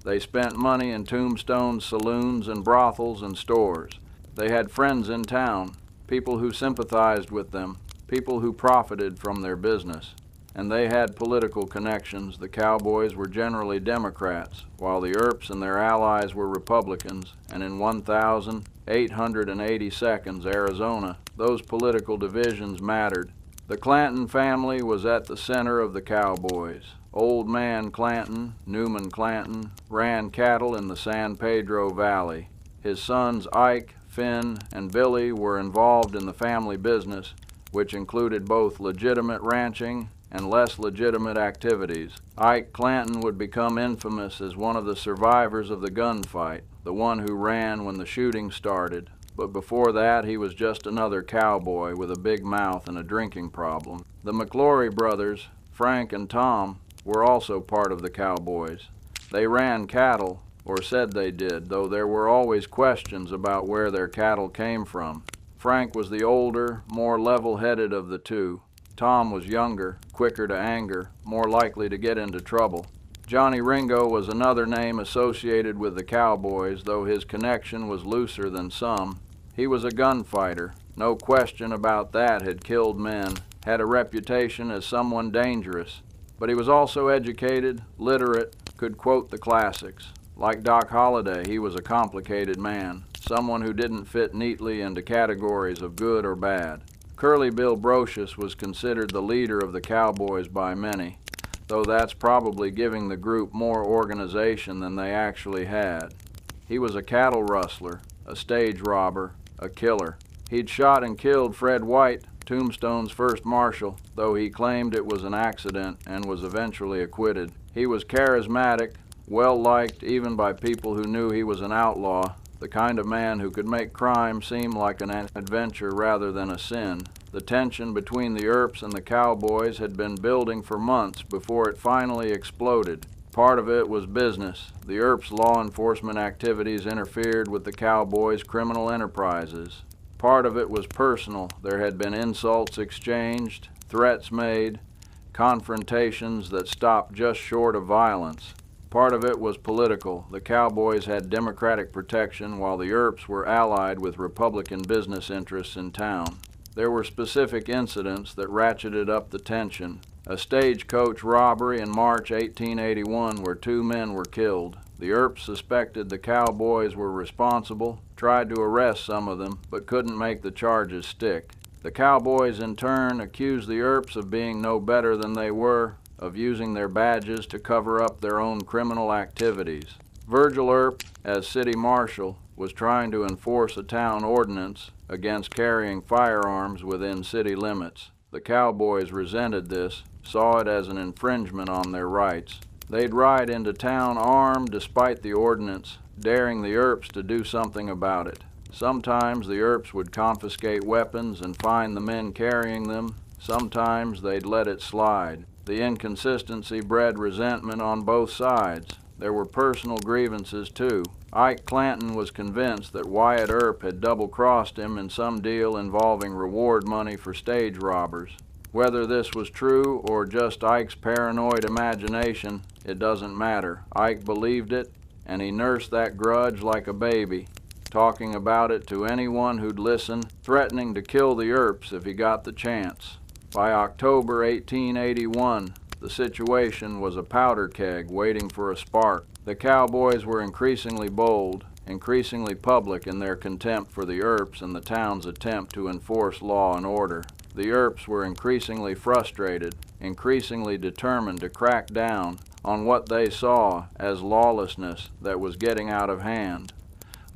Speaker 2: They spent money in Tombstone's saloons and brothels and stores. They had friends in town, people who sympathized with them, people who profited from their business. And they had political connections. The cowboys were generally Democrats, while the Earps and their allies were Republicans, and in 1,882nd Arizona, those political divisions mattered. The Clanton family was at the center of the cowboys. Old Man Clanton, Newman Clanton, ran cattle in the San Pedro Valley. His sons Ike, Finn, and Billy were involved in the family business, which included both legitimate ranching and less legitimate activities. Ike Clanton would become infamous as one of the survivors of the gunfight, the one who ran when the shooting started. But before that, he was just another cowboy with a big mouth and a drinking problem. The McClory brothers, Frank and Tom, were also part of the cowboys. They ran cattle, or said they did, though there were always questions about where their cattle came from. Frank was the older, more level-headed of the two. Tom was younger, quicker to anger, more likely to get into trouble. Johnny Ringo was another name associated with the cowboys, though his connection was looser than some. He was a gunfighter, no question about that, had killed men, had a reputation as someone dangerous. But he was also educated, literate, could quote the classics. Like Doc Holliday, he was a complicated man, someone who didn't fit neatly into categories of good or bad. Curly Bill Brocious was considered the leader of the cowboys by many, though that's probably giving the group more organization than they actually had. He was a cattle rustler, a stage robber, a killer. He'd shot and killed Fred White, Tombstone's first marshal, though he claimed it was an accident and was eventually acquitted. He was charismatic, well-liked even by people who knew he was an outlaw, the kind of man who could make crime seem like an adventure rather than a sin. The tension between the Earps and the cowboys had been building for months before it finally exploded. Part of it was business. The Earps' law enforcement activities interfered with the cowboys' criminal enterprises. Part of it was personal. There had been insults exchanged, threats made, confrontations that stopped just short of violence. Part of it was political. The cowboys had Democratic protection while the Earps were allied with Republican business interests in town. There were specific incidents that ratcheted up the tension. A stagecoach robbery in March 1881 where 2 men were killed. The Earps suspected the cowboys were responsible, tried to arrest some of them, but couldn't make the charges stick. The cowboys in turn accused the Earps of being no better than they were, of using their badges to cover up their own criminal activities. Virgil Earp, as city marshal, was trying to enforce a town ordinance against carrying firearms within city limits. The cowboys resented this, saw it as an infringement on their rights. They'd ride into town armed despite the ordinance, daring the Earps to do something about it. Sometimes the Earps would confiscate weapons and fine the men carrying them. Sometimes they'd let it slide. The inconsistency bred resentment on both sides. There were personal grievances, too. Ike Clanton was convinced that Wyatt Earp had double-crossed him in some deal involving reward money for stage robbers. Whether this was true or just Ike's paranoid imagination, it doesn't matter. Ike believed it, and he nursed that grudge like a baby, talking about it to anyone who'd listen, threatening to kill the Earps if he got the chance. By October 1881, the situation was a powder keg waiting for a spark. The cowboys were increasingly bold, increasingly public in their contempt for the Earps and the town's attempt to enforce law and order. The Earps were increasingly frustrated, increasingly determined to crack down on what they saw as lawlessness that was getting out of hand.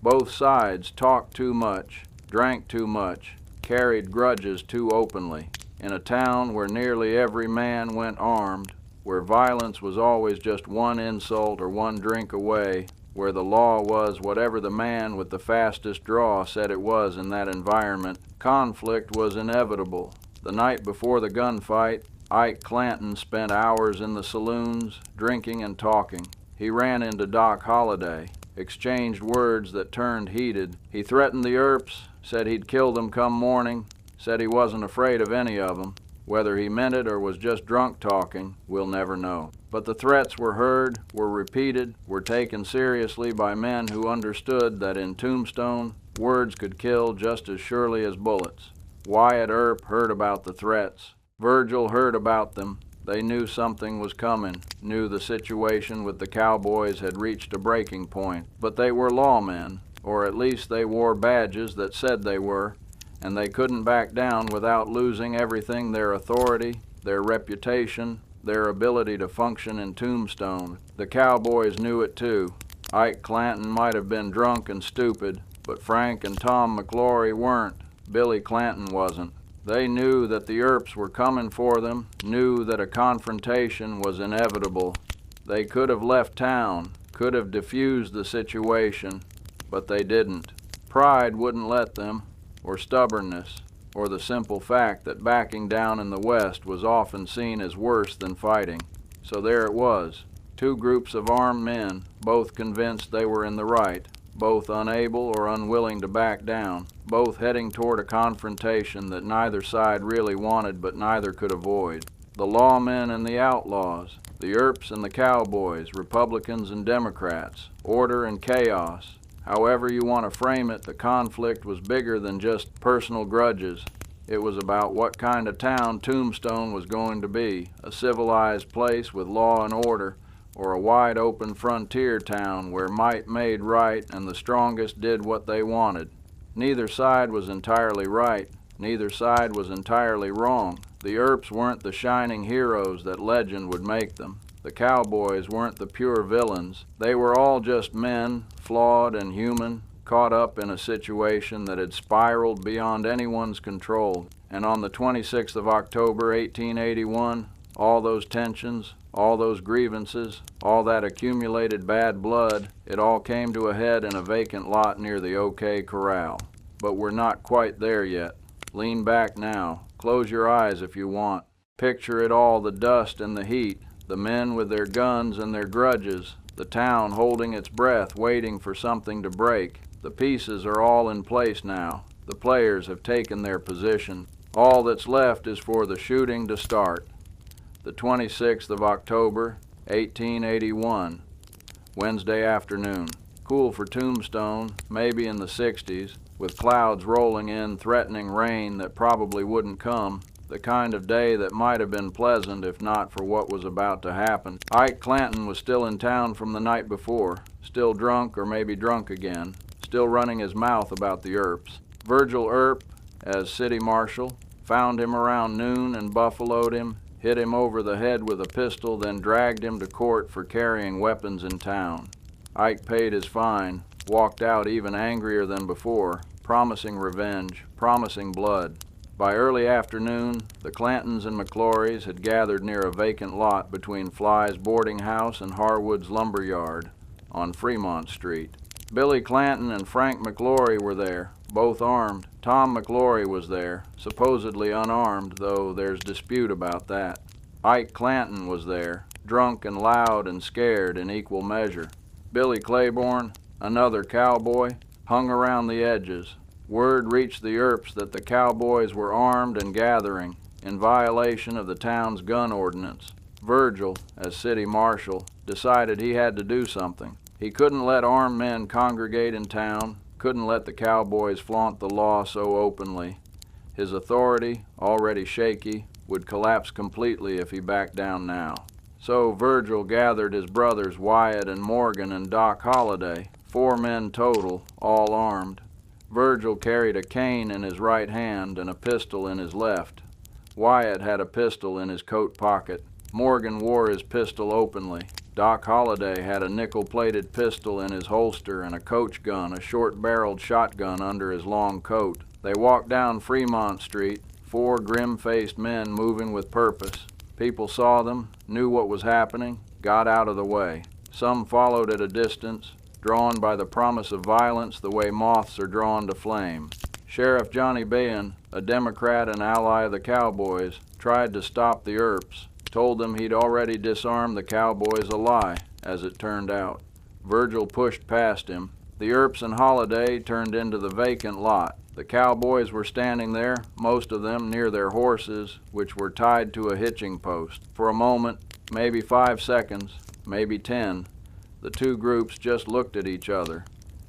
Speaker 2: Both sides talked too much, drank too much, carried grudges too openly. In a town where nearly every man went armed, where violence was always just one insult or one drink away, where the law was whatever the man with the fastest draw said it was in that environment, conflict was inevitable. The night before the gunfight, Ike Clanton spent hours in the saloons, drinking and talking. He ran into Doc Holliday, exchanged words that turned heated. He threatened the Earps, said he'd kill them come morning, said he wasn't afraid of any of them. Whether he meant it or was just drunk talking, we'll never know. But the threats were heard, were repeated, were taken seriously by men who understood that in Tombstone, words could kill just as surely as bullets. Wyatt Earp heard about the threats. Virgil heard about them. They knew something was coming, knew the situation with the cowboys had reached a breaking point. But they were lawmen, or at least they wore badges that said they were, and they couldn't back down without losing everything: their authority, their reputation, their ability to function in Tombstone. The cowboys knew it too. Ike Clanton might have been drunk and stupid, but Frank and Tom McLaury weren't. Billy Clanton wasn't. They knew that the Earps were coming for them, knew that a confrontation was inevitable. They could have left town, could have diffused the situation, but they didn't. Pride wouldn't let them, or stubbornness, or the simple fact that backing down in the West was often seen as worse than fighting. So there it was. Two groups of armed men, both convinced they were in the right, both unable or unwilling to back down, both heading toward a confrontation that neither side really wanted but neither could avoid. The lawmen and the outlaws, the Earps and the cowboys, Republicans and Democrats, order and chaos. However you want to frame it, the conflict was bigger than just personal grudges. It was about what kind of town Tombstone was going to be, a civilized place with law and order, or a wide-open frontier town where might made right and the strongest did what they wanted. Neither side was entirely right. Neither side was entirely wrong. The Earps weren't the shining heroes that legend would make them. The cowboys weren't the pure villains. They were all just men, flawed and human, caught up in a situation that had spiraled beyond anyone's control. And on the 26th of October, 1881, all those tensions, all those grievances, all that accumulated bad blood, it all came to a head in a vacant lot near the OK Corral. But we're not quite there yet. Lean back now. Close your eyes if you want. Picture it all, the dust and the heat, the men with their guns and their grudges, the town holding its breath, waiting for something to break. The pieces are all in place now. The players have taken their position. All that's left is for the shooting to start. The 26th of October, 1881, Wednesday afternoon. Cool for Tombstone, maybe in the 60s, with clouds rolling in threatening rain that probably wouldn't come, the kind of day that might have been pleasant if not for what was about to happen. Ike Clanton was still in town from the night before, still drunk or maybe drunk again, still running his mouth about the Earps. Virgil Earp, as city marshal, found him around noon and buffaloed him, hit him over the head with a pistol, then dragged him to court for carrying weapons in town. Ike paid his fine, walked out even angrier than before, promising revenge, promising blood. By early afternoon, the Clantons and McClorys had gathered near a vacant lot between Fly's boarding house and Harwood's lumber yard on Fremont Street. Billy Clanton and Frank McClory were there, both armed. Tom McClory was there, supposedly unarmed, though there's dispute about that. Ike Clanton was there, drunk and loud and scared in equal measure. Billy Claiborne, another cowboy, hung around the edges. Word reached the Earps that the cowboys were armed and gathering, in violation of the town's gun ordinance. Virgil, as city marshal, decided he had to do something. He couldn't let armed men congregate in town, couldn't let the cowboys flaunt the law so openly. His authority, already shaky, would collapse completely if he backed down now. So Virgil gathered his brothers Wyatt and Morgan and Doc Holliday, 4 men total, all armed. Virgil carried a cane in his right hand and a pistol in his left. Wyatt had a pistol in his coat pocket. Morgan wore his pistol openly. Doc Holliday had a nickel-plated pistol in his holster and a coach gun, a short-barreled shotgun under his long coat. They walked down Fremont Street, 4 grim-faced men moving with purpose. People saw them, knew what was happening, got out of the way. Some followed at a distance, drawn by the promise of violence the way moths are drawn to flame. Sheriff Johnny Bain, a Democrat and ally of the cowboys, tried to stop the Earps, told them he'd already disarmed the cowboys, a lie, as it turned out. Virgil pushed past him. The Earps and Holliday turned into the vacant lot. The cowboys were standing there, most of them near their horses, which were tied to a hitching post. For a moment, maybe 5 seconds, maybe 10, the two groups just looked at each other.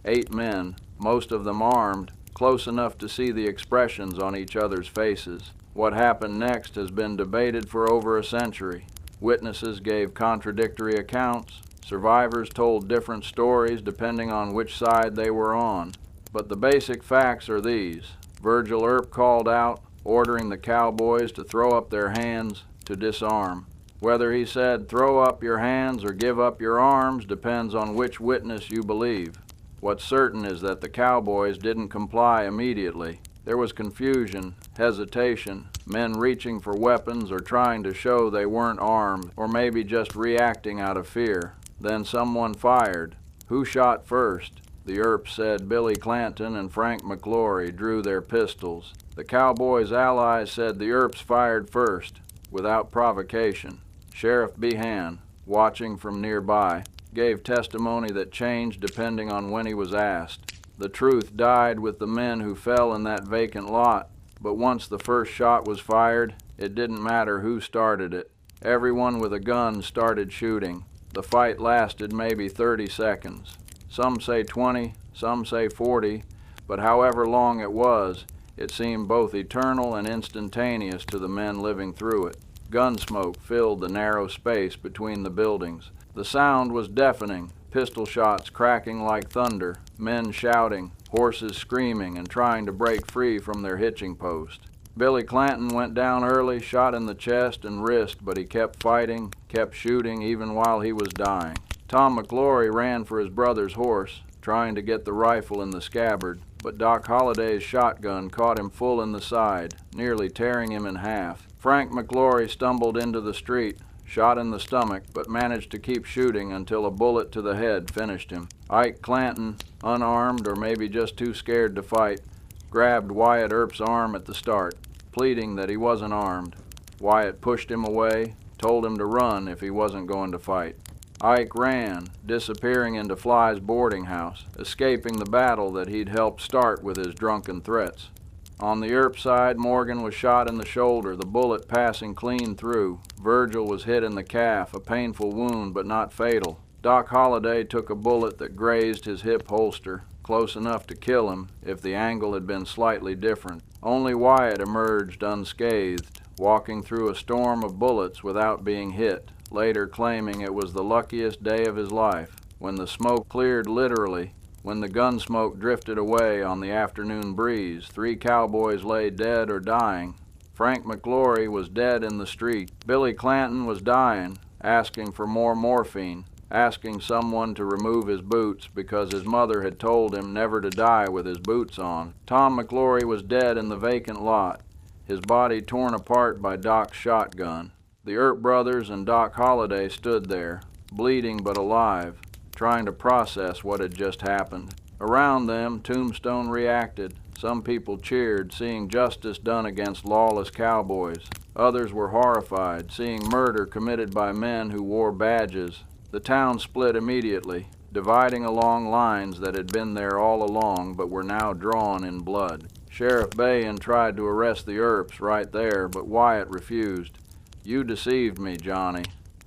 Speaker 2: 8 men, most of them armed, close enough to see the expressions on each other's faces. What happened next has been debated for over a century. Witnesses gave contradictory accounts. Survivors told different stories depending on which side they were on. But the basic facts are these. Virgil Earp called out, ordering the cowboys to throw up their hands, to disarm. Whether he said throw up your hands or give up your arms depends on which witness you believe. What's certain is that the cowboys didn't comply immediately. There was confusion, hesitation, men reaching for weapons or trying to show they weren't armed, or maybe just reacting out of fear. Then someone fired. Who shot first? The Earps said Billy Clanton and Frank McClory drew their pistols. The cowboys' allies said the Earps fired first, without provocation. Sheriff Behan, watching from nearby, gave testimony that changed depending on when he was asked. The truth died with the men who fell in that vacant lot, but once the first shot was fired, it didn't matter who started it. Everyone with a gun started shooting. The fight lasted maybe 30 seconds. Some say 20, some say 40, but however long it was, it seemed both eternal and instantaneous to the men living through it. Gun smoke filled the narrow space between the buildings. The sound was deafening, pistol shots cracking like thunder, men shouting, horses screaming and trying to break free from their hitching post. Billy Clanton went down early, shot in the chest and wrist, but he kept fighting, kept shooting even while he was dying. Tom McGlory ran for his brother's horse, trying to get the rifle in the scabbard, but Doc Holliday's shotgun caught him full in the side, nearly tearing him in half. Frank McGlory stumbled into the street, shot in the stomach, but managed to keep shooting until a bullet to the head finished him. Ike Clanton, unarmed or maybe just too scared to fight, grabbed Wyatt Earp's arm at the start, pleading that he wasn't armed. Wyatt pushed him away, told him to run if he wasn't going to fight. Ike ran, disappearing into Fly's boarding house, escaping the battle that he'd helped start with his drunken threats. On the Earp side, Morgan was shot in the shoulder, the bullet passing clean through. Virgil was hit in the calf, a painful wound but not fatal. Doc Holliday took a bullet that grazed his hip holster, close enough to kill him if the angle had been slightly different. Only Wyatt emerged unscathed, walking through a storm of bullets without being hit, later claiming it was the luckiest day of his life. When the smoke cleared literally, when the gun smoke drifted away on the afternoon breeze, 3 cowboys lay dead or dying. Frank McGlory was dead in the street. Billy Clanton was dying, asking for more morphine, asking someone to remove his boots because his mother had told him never to die with his boots on. Tom McGlory was dead in the vacant lot, his body torn apart by Doc's shotgun. The Earp brothers and Doc Holliday stood there, bleeding but alive, trying to process what had just happened. Around them, Tombstone reacted. Some people cheered, seeing justice done against lawless cowboys. Others were horrified, seeing murder committed by men who wore badges. The town split immediately, dividing along lines that had been there all along but were now drawn in blood. Sheriff Bayan tried to arrest the Earps right there, but Wyatt refused. "You deceived me, Johnny,"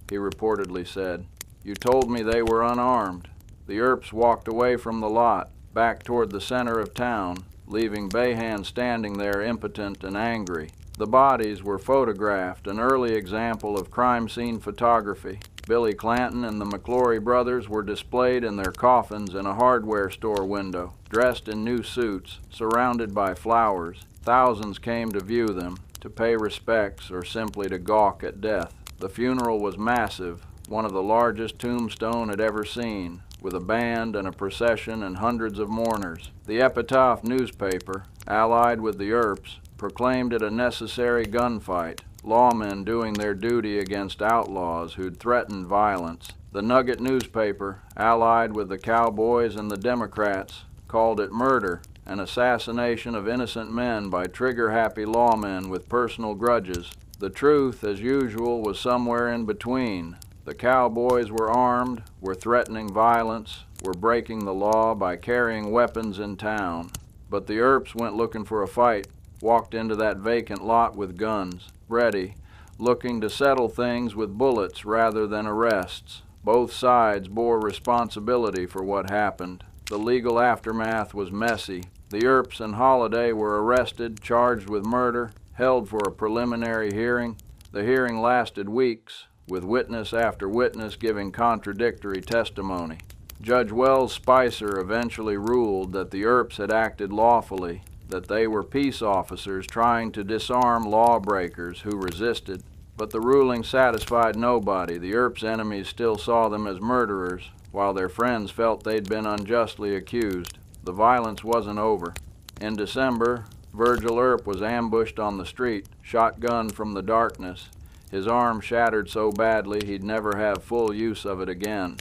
Speaker 2: he reportedly said. "You told me they were unarmed." The Earps walked away from the lot, back toward the center of town, leaving Bayan standing there impotent and angry. The bodies were photographed, an early example of crime scene photography. Billy Clanton and the McGlory brothers were displayed in their coffins in a hardware store window, dressed in new suits, surrounded by flowers. Thousands came to view them, to pay respects or simply to gawk at death. The funeral was massive, one of the largest Tombstone had ever seen, with a band and a procession and hundreds of mourners. The Epitaph newspaper, allied with the Earps, proclaimed it a necessary gunfight, lawmen doing their duty against outlaws who'd threatened violence. The Nugget newspaper, allied with the Cowboys and the Democrats, called it murder, an assassination of innocent men by trigger-happy lawmen with personal grudges. The truth, as usual, was somewhere in between. The Cowboys were armed, were threatening violence, were breaking the law by carrying weapons in town. But the Earps went looking for a fight, walked into that vacant lot with guns, ready, looking to settle things with bullets rather than arrests. Both sides bore responsibility for what happened. The legal aftermath was messy. The Earps and Holliday were arrested, charged with murder, held for a preliminary hearing. The hearing lasted weeks, with witness after witness giving contradictory testimony. Judge Wells Spicer eventually ruled that the Earps had acted lawfully, that they were peace officers trying to disarm lawbreakers who resisted. But the ruling satisfied nobody. The Earps' enemies still saw them as murderers, while their friends felt they'd been unjustly accused. The violence wasn't over. In December, Virgil Earp was ambushed on the street, shotgunned from the darkness. His arm shattered so badly he'd never have full use of it again.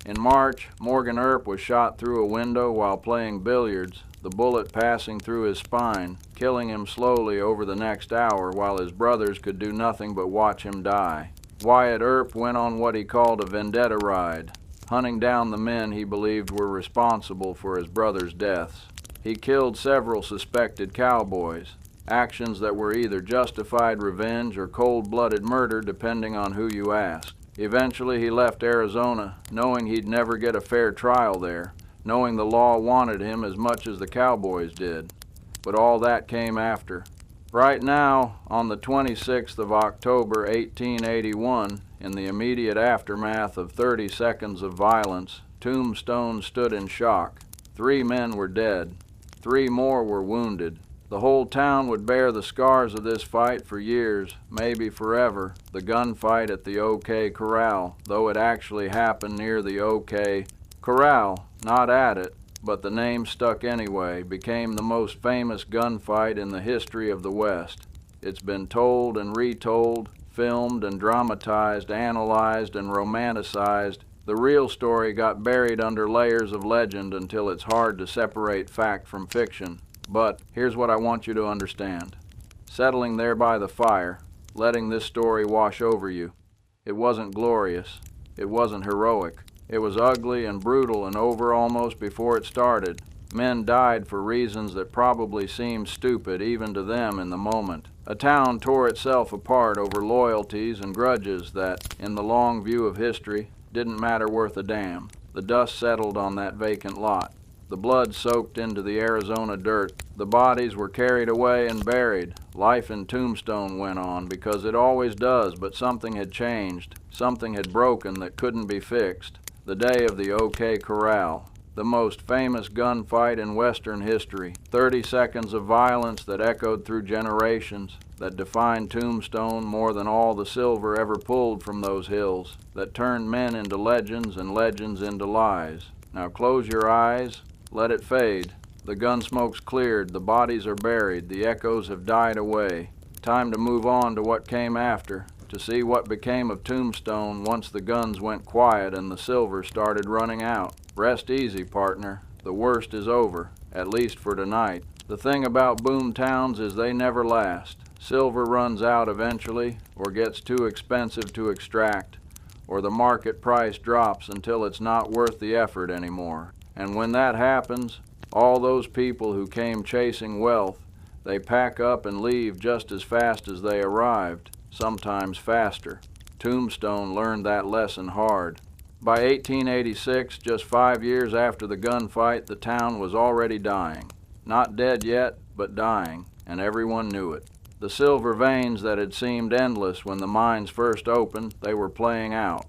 Speaker 2: In March, Morgan Earp was shot through a window while playing billiards, the bullet passing through his spine, killing him slowly over the next hour while his brothers could do nothing but watch him die. Wyatt Earp went on what he called a vendetta ride, hunting down the men he believed were responsible for his brother's deaths. He killed several suspected cowboys, actions that were either justified revenge or cold-blooded murder depending on who you asked. Eventually he left Arizona, knowing he'd never get a fair trial there, knowing the law wanted him as much as the cowboys did. But all that came after. Right now, on the 26th of October, 1881, in the immediate aftermath of 30 seconds of violence, Tombstone stood in shock. 3 men were dead. 3 more were wounded. The whole town would bear the scars of this fight for years, maybe forever, the gunfight at the OK Corral, though it actually happened near the OK Corral, not at it, but the name stuck anyway, became the most famous gunfight in the history of the West. It's been told and retold, filmed and dramatized, analyzed and romanticized. The real story got buried under layers of legend until it's hard to separate fact from fiction. But here's what I want you to understand. Settling there by the fire, letting this story wash over you. It wasn't glorious. It wasn't heroic. It was ugly and brutal and over almost before it started. Men died for reasons that probably seemed stupid even to them in the moment. A town tore itself apart over loyalties and grudges that, in the long view of history, didn't matter worth a damn. The dust settled on that vacant lot. The blood soaked into the Arizona dirt. The bodies were carried away and buried. Life in Tombstone went on, because it always does, but something had changed. Something had broken that couldn't be fixed. The day of the OK Corral, the most famous gunfight in Western history. 30 seconds of violence that echoed through generations, that defined Tombstone more than all the silver ever pulled from those hills, that turned men into legends and legends into lies. Now close your eyes, let it fade. The gun smoke's cleared, the bodies are buried, the echoes have died away. Time to move on to what came after, to see what became of Tombstone once the guns went quiet and the silver started running out. Rest easy, partner. The worst is over, at least for tonight. The thing about boom towns is they never last. Silver runs out eventually, or gets too expensive to extract, or the market price drops until it's not worth the effort anymore. And when that happens, all those people who came chasing wealth, they pack up and leave just as fast as they arrived, sometimes faster. Tombstone learned that lesson hard. By 1886, just 5 years after the gunfight, the town was already dying. Not dead yet, but dying, and everyone knew it. The silver veins that had seemed endless when the mines first opened, they were playing out.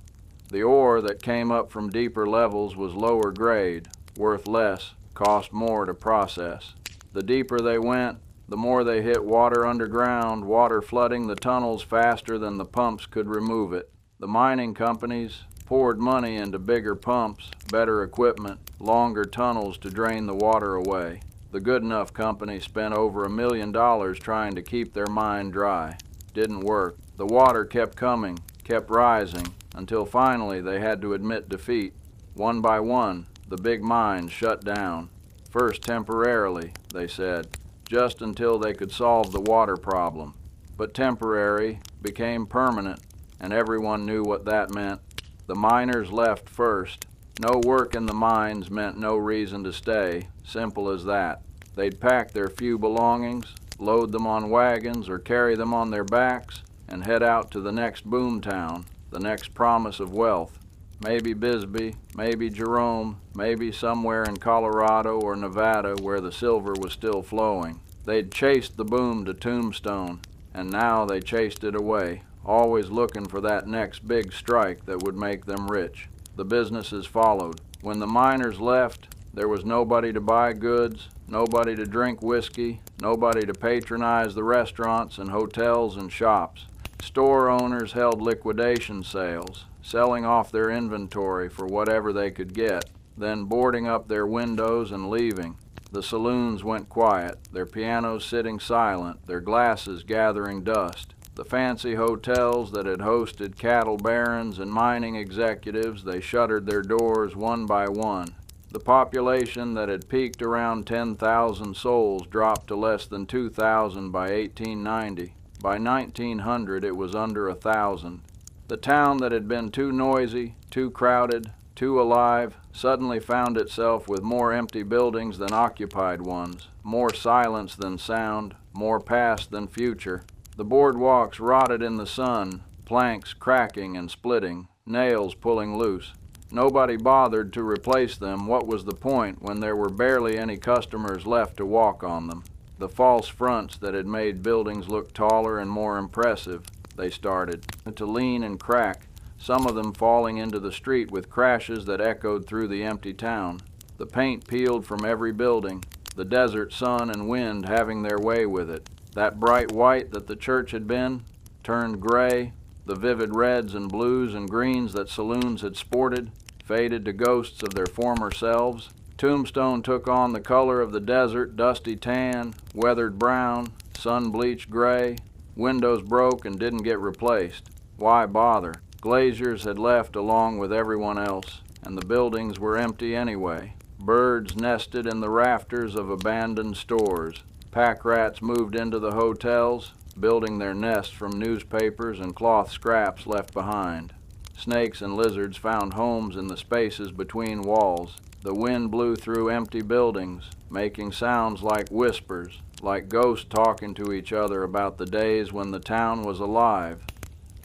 Speaker 2: The ore that came up from deeper levels was lower grade, worth less, cost more to process. The deeper they went, the more they hit water underground, water flooding the tunnels faster than the pumps could remove it. The mining companies poured money into bigger pumps, better equipment, longer tunnels to drain the water away. The Goodenough Company spent over $1 million trying to keep their mine dry. Didn't work. The water kept coming, kept rising, until finally they had to admit defeat. One by one, the big mines shut down. First temporarily, they said, just until they could solve the water problem. But temporary became permanent, and everyone knew what that meant. The miners left first. No work in the mines meant no reason to stay, simple as that. They'd pack their few belongings, load them on wagons or carry them on their backs, and head out to the next boom town, the next promise of wealth. Maybe Bisbee, maybe Jerome, maybe somewhere in Colorado or Nevada where the silver was still flowing. They'd chased the boom to Tombstone, and now they chased it away, always looking for that next big strike that would make them rich. The businesses followed. When the miners left, there was nobody to buy goods, nobody to drink whiskey, nobody to patronize the restaurants and hotels and shops. Store owners held liquidation sales, selling off their inventory for whatever they could get, then boarding up their windows and leaving. The saloons went quiet, their pianos sitting silent, their glasses gathering dust. The fancy hotels that had hosted cattle barons and mining executives, they shuttered their doors one by one. The population that had peaked around 10,000 souls dropped to less than 2,000 by 1890. By 1900 it was under 1,000. The town that had been too noisy, too crowded, too alive, suddenly found itself with more empty buildings than occupied ones, more silence than sound, more past than future. The boardwalks rotted in the sun, planks cracking and splitting, nails pulling loose. Nobody bothered to replace them. What was the point when there were barely any customers left to walk on them? The false fronts that had made buildings look taller and more impressive, they started to lean and crack, some of them falling into the street with crashes that echoed through the empty town. The paint peeled from every building, the desert sun and wind having their way with it. That bright white that the church had been turned gray. The vivid reds and blues and greens that saloons had sported faded to ghosts of their former selves. Tombstone took on the color of the desert, dusty tan, weathered brown, sun-bleached gray. Windows broke and didn't get replaced. Why bother? Glaziers had left along with everyone else, and the buildings were empty anyway. Birds nested in the rafters of abandoned stores. Pack rats moved into the hotels, building their nests from newspapers and cloth scraps left behind. Snakes and lizards found homes in the spaces between walls. The wind blew through empty buildings, making sounds like whispers, like ghosts talking to each other about the days when the town was alive.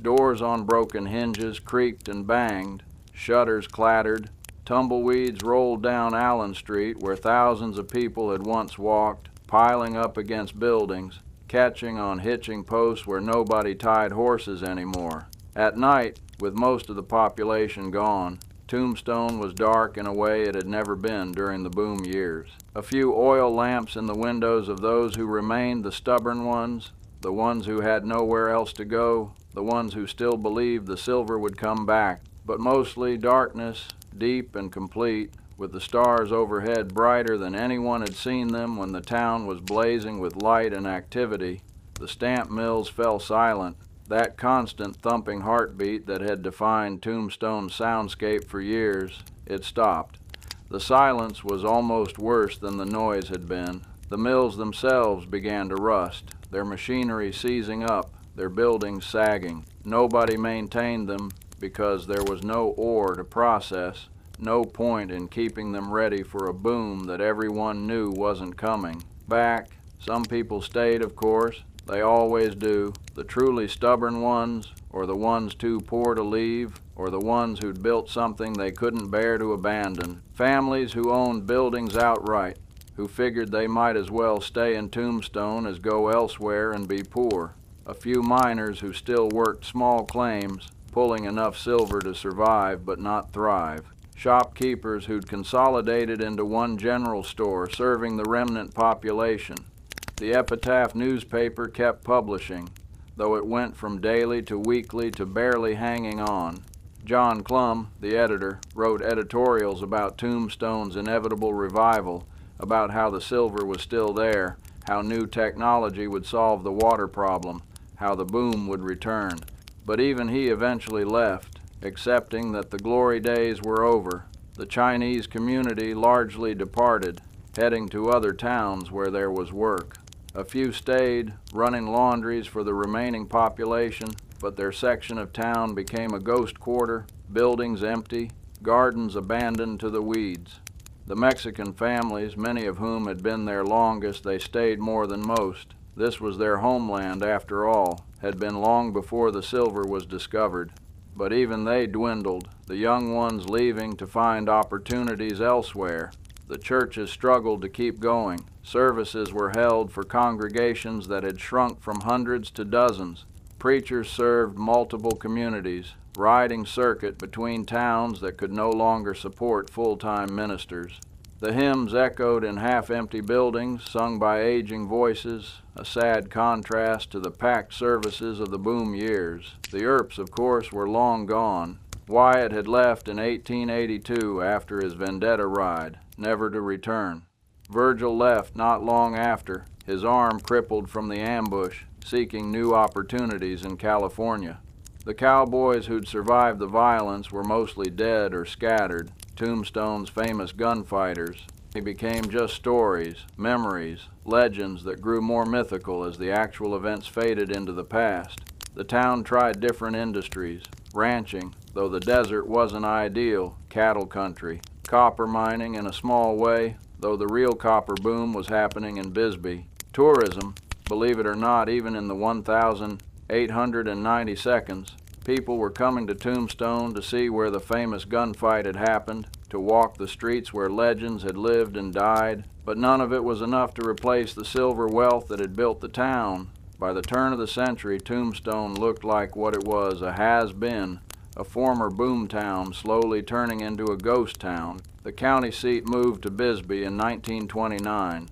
Speaker 2: Doors on broken hinges creaked and banged, shutters clattered, tumbleweeds rolled down Allen Street where thousands of people had once walked, piling up against buildings, catching on hitching posts where nobody tied horses anymore. At night, with most of the population gone, Tombstone was dark in a way it had never been during the boom years. A few oil lamps in the windows of those who remained the stubborn ones, the ones who had nowhere else to go, the ones who still believed the silver would come back, but mostly darkness, deep and complete, with the stars overhead brighter than anyone had seen them when the town was blazing with light and activity. The stamp mills fell silent. That constant thumping heartbeat that had defined Tombstone's soundscape for years, it stopped. The silence was almost worse than the noise had been. The mills themselves began to rust, their machinery seizing up, their buildings sagging. Nobody maintained them because there was no ore to process, no point in keeping them ready for a boom that everyone knew wasn't coming. Back, some people stayed, of course. They always do. The truly stubborn ones, or the ones too poor to leave, or the ones who'd built something they couldn't bear to abandon. Families who owned buildings outright, who figured they might as well stay in Tombstone as go elsewhere and be poor. A few miners who still worked small claims, pulling enough silver to survive but not thrive. Shopkeepers who'd consolidated into one general store serving the remnant population. The Epitaph newspaper kept publishing, though it went from daily to weekly to barely hanging on. John Clum, the editor, wrote editorials about Tombstone's inevitable revival, about how the silver was still there, how new technology would solve the water problem, how the boom would return. But even he eventually left, accepting that the glory days were over. The Chinese community largely departed, heading to other towns where there was work. A few stayed, running laundries for the remaining population, but their section of town became a ghost quarter, buildings empty, gardens abandoned to the weeds. The Mexican families, many of whom had been there longest, they stayed more than most. This was their homeland after all, had been long before the silver was discovered. But even they dwindled, the young ones leaving to find opportunities elsewhere. The churches struggled to keep going. Services were held for congregations that had shrunk from hundreds to dozens. Preachers served multiple communities, riding circuit between towns that could no longer support full-time ministers. The hymns echoed in half-empty buildings, sung by aging voices, a sad contrast to the packed services of the boom years. The Earps, of course, were long gone. Wyatt had left in 1882 after his Vendetta ride, never to return. Virgil left not long after, his arm crippled from the ambush, seeking new opportunities in California. The cowboys who'd survived the violence were mostly dead or scattered, Tombstone's famous gunfighters. They became just stories, memories, legends that grew more mythical as the actual events faded into the past. The town tried different industries, ranching, though the desert wasn't ideal, cattle country, copper mining in a small way, though the real copper boom was happening in Bisbee, tourism, believe it or not, even in the 1,890 seconds, people were coming to Tombstone to see where the famous gunfight had happened, to walk the streets where legends had lived and died, but none of it was enough to replace the silver wealth that had built the town. By the turn of the century, Tombstone looked like what it was, a has-been, a former boom town slowly turning into a ghost town. The county seat moved to Bisbee in 1929,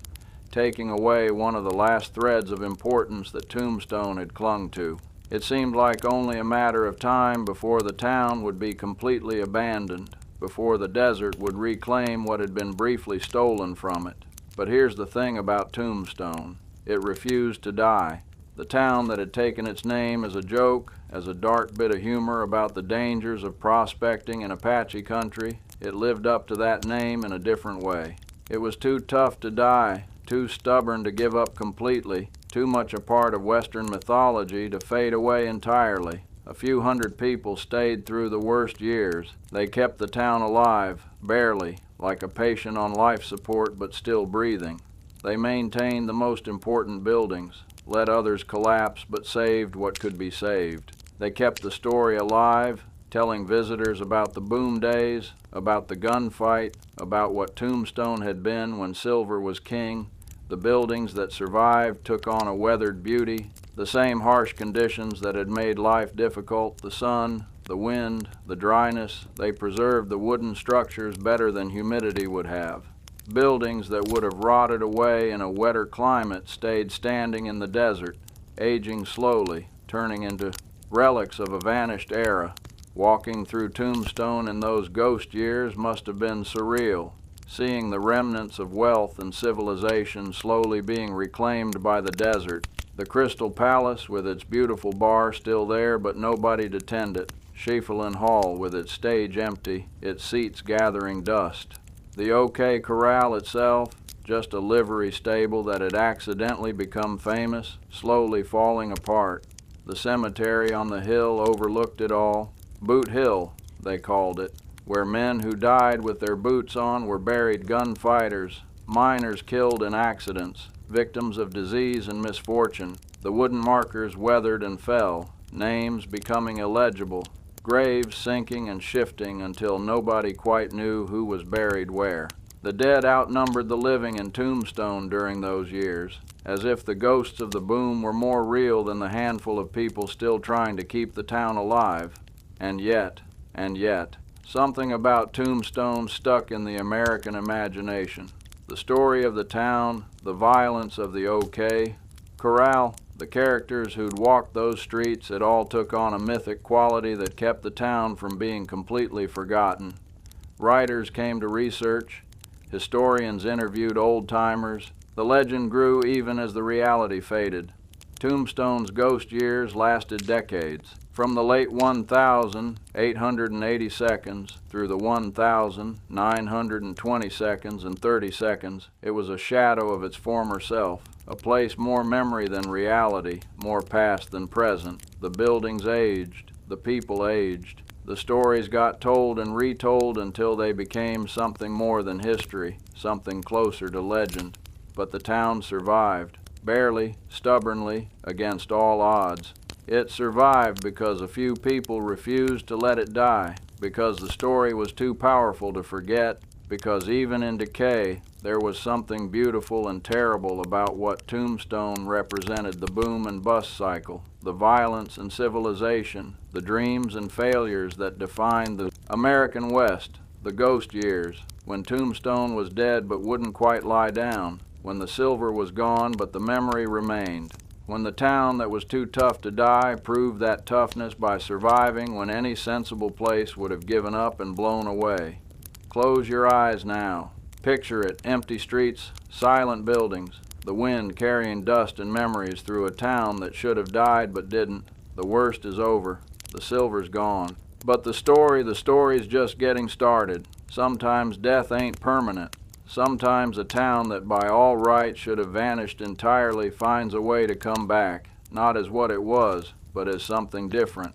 Speaker 2: taking away one of the last threads of importance that Tombstone had clung to. It seemed like only a matter of time before the town would be completely abandoned, before the desert would reclaim what had been briefly stolen from it. But here's the thing about Tombstone. It refused to die. The town that had taken its name as a joke, as a dark bit of humor about the dangers of prospecting in Apache country, it lived up to that name in a different way. It was too tough to die, too stubborn to give up completely, too much a part of Western mythology to fade away entirely. A few hundred people stayed through the worst years. They kept the town alive, barely, like a patient on life support but still breathing. They maintained the most important buildings, let others collapse but saved what could be saved. They kept the story alive, telling visitors about the boom days, about the gunfight, about what Tombstone had been when silver was king. The buildings that survived took on a weathered beauty, the same harsh conditions that had made life difficult, the sun, the wind, the dryness. They preserved the wooden structures better than humidity would have. Buildings that would have rotted away in a wetter climate stayed standing in the desert, aging slowly, turning into relics of a vanished era. Walking through Tombstone in those ghost years must have been surreal, seeing the remnants of wealth and civilization slowly being reclaimed by the desert. The Crystal Palace with its beautiful bar still there but nobody to tend it. Schiefelin Hall with its stage empty, its seats gathering dust. The OK Corral itself, just a livery stable that had accidentally become famous, slowly falling apart. The cemetery on the hill overlooked it all. Boot Hill, they called it, where men who died with their boots on were buried gunfighters, miners killed in accidents, victims of disease and misfortune. The wooden markers weathered and fell, names becoming illegible, graves sinking and shifting until nobody quite knew who was buried where. The dead outnumbered the living in Tombstone during those years, as if the ghosts of the boom were more real than the handful of people still trying to keep the town alive. And yet, something about Tombstone stuck in the American imagination. The story of the town, the violence of the OK Corral, the characters who'd walked those streets, it all took on a mythic quality that kept the town from being completely forgotten. Writers came to research, historians interviewed old-timers. The legend grew even as the reality faded. Tombstone's ghost years lasted decades. From the late 1,880 seconds through the 1,920 seconds and 30 seconds, it was a shadow of its former self, a place more memory than reality, more past than present. The buildings aged, the people aged. The stories got told and retold until they became something more than history, something closer to legend. But the town survived, barely, stubbornly, against all odds. It survived because a few people refused to let it die, because the story was too powerful to forget, because even in decay, there was something beautiful and terrible about what Tombstone represented: the boom and bust cycle, the violence and civilization, the dreams and failures that defined the American West, the ghost years, when Tombstone was dead but wouldn't quite lie down, when the silver was gone but the memory remained. When the town that was too tough to die proved that toughness by surviving when any sensible place would have given up and blown away. Close your eyes now. Picture it, empty streets, silent buildings, the wind carrying dust and memories through a town that should have died but didn't. The worst is over. The silver's gone. But the story's just getting started. Sometimes death ain't permanent. Sometimes a town that by all rights should have vanished entirely finds a way to come back, not as what it was, but as something different.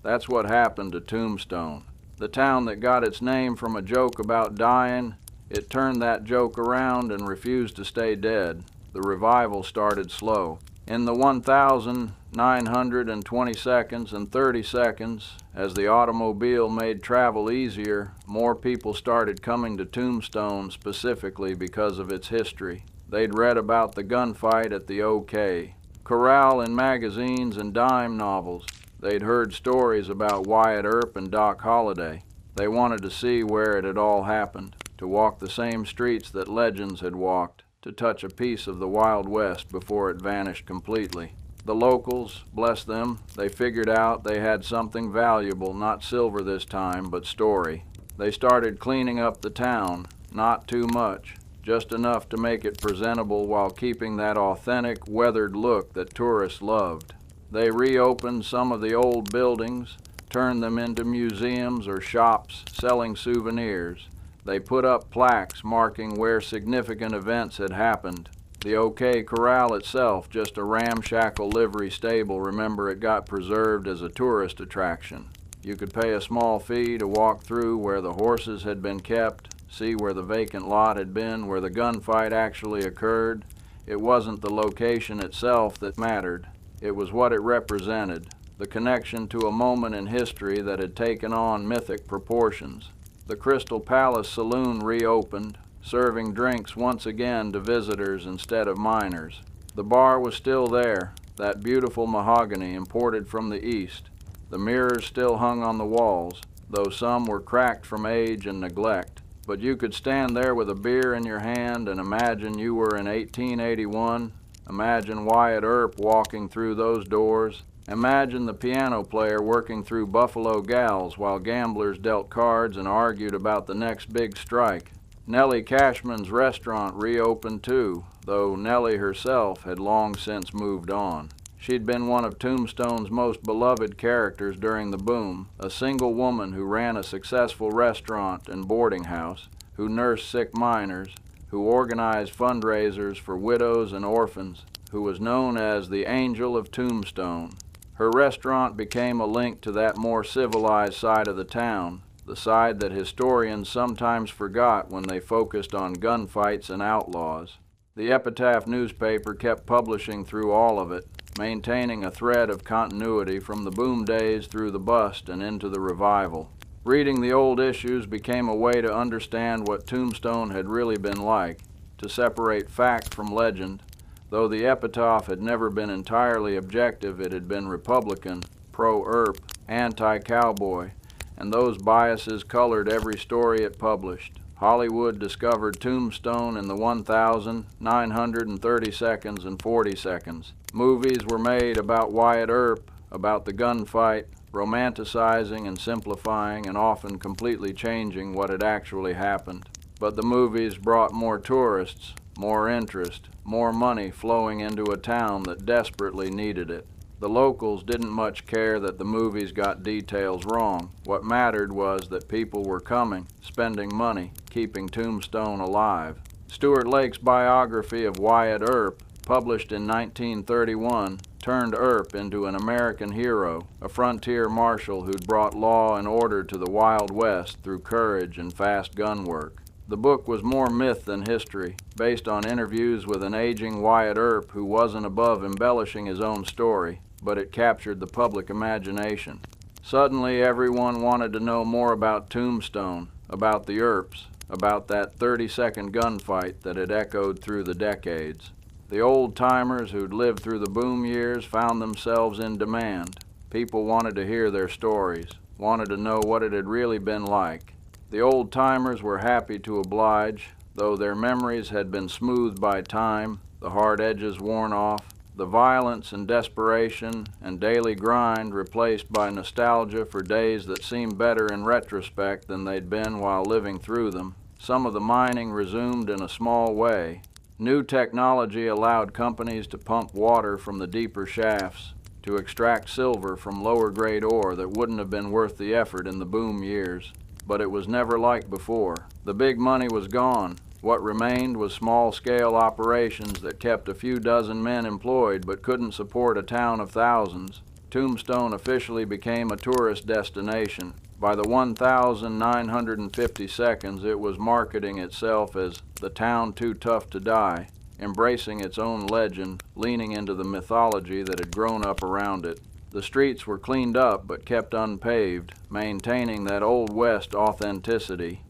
Speaker 2: That's what happened to Tombstone. The town that got its name from a joke about dying, it turned that joke around and refused to stay dead. The revival started slow. In the 1,920 seconds and 30 seconds, as the automobile made travel easier, more people started coming to Tombstone specifically because of its history. They'd read about the gunfight at the OK, Corral in magazines and dime novels. They'd heard stories about Wyatt Earp and Doc Holliday. They wanted to see where it had all happened, to walk the same streets that legends had walked, to touch a piece of the Wild West before it vanished completely. The locals, bless them, they figured out they had something valuable, not silver this time, but story. They started cleaning up the town, not too much, just enough to make it presentable while keeping that authentic, weathered look that tourists loved. They reopened some of the old buildings, turned them into museums or shops selling souvenirs. They put up plaques marking where significant events had happened. The OK Corral itself, just a ramshackle livery stable, remember it got preserved as a tourist attraction. You could pay a small fee to walk through where the horses had been kept, see where the vacant lot had been, where the gunfight actually occurred. It wasn't the location itself that mattered. It was what it represented, the connection to a moment in history that had taken on mythic proportions. The Crystal Palace Saloon reopened, serving drinks once again to visitors instead of miners. The bar was still there, that beautiful mahogany imported from the East. The mirrors still hung on the walls, though some were cracked from age and neglect. But you could stand there with a beer in your hand and imagine you were in 1881. Imagine Wyatt Earp walking through those doors. Imagine the piano player working through Buffalo Gals while gamblers dealt cards and argued about the next big strike. Nellie Cashman's restaurant reopened too, though Nellie herself had long since moved on. She'd been one of Tombstone's most beloved characters during the boom, a single woman who ran a successful restaurant and boarding house, who nursed sick miners, who organized fundraisers for widows and orphans, who was known as the Angel of Tombstone. Her restaurant became a link to that more civilized side of the town, the side that historians sometimes forgot when they focused on gunfights and outlaws. The Epitaph newspaper kept publishing through all of it, maintaining a thread of continuity from the boom days through the bust and into the revival. Reading the old issues became a way to understand what Tombstone had really been like, to separate fact from legend. Though the Epitaph had never been entirely objective, it had been Republican, pro-Earp, anti-cowboy, and those biases colored every story it published. Hollywood discovered Tombstone in the 1,930 seconds and 40 seconds. Movies were made about Wyatt Earp, about the gunfight, romanticizing and simplifying and often completely changing what had actually happened. But the movies brought more tourists, more interest, more money flowing into a town that desperately needed it. The locals didn't much care that the movies got details wrong. What mattered was that people were coming, spending money, keeping Tombstone alive. Stuart Lake's biography of Wyatt Earp, published in 1931, turned Earp into an American hero, a frontier marshal who'd brought law and order to the Wild West through courage and fast gun work. The book was more myth than history, based on interviews with an aging Wyatt Earp who wasn't above embellishing his own story, but it captured the public imagination. Suddenly everyone wanted to know more about Tombstone, about the Earps, about that 30-second gunfight that had echoed through the decades. The old-timers who'd lived through the boom years found themselves in demand. People wanted to hear their stories, wanted to know what it had really been like. The old-timers were happy to oblige, though their memories had been smoothed by time, the hard edges worn off, the violence and desperation and daily grind replaced by nostalgia for days that seemed better in retrospect than they'd been while living through them. Some of the mining resumed in a small way. New technology allowed companies to pump water from the deeper shafts, to extract silver from lower-grade ore that wouldn't have been worth the effort in the boom years. But it was never like before. The big money was gone. What remained was small-scale operations that kept a few dozen men employed but couldn't support a town of thousands. Tombstone officially became a tourist destination. By the 1,950 seconds, it was marketing itself as the town too tough to die, embracing its own legend, leaning into the mythology that had grown up around it. The streets were cleaned up but kept unpaved, maintaining that Old West authenticity.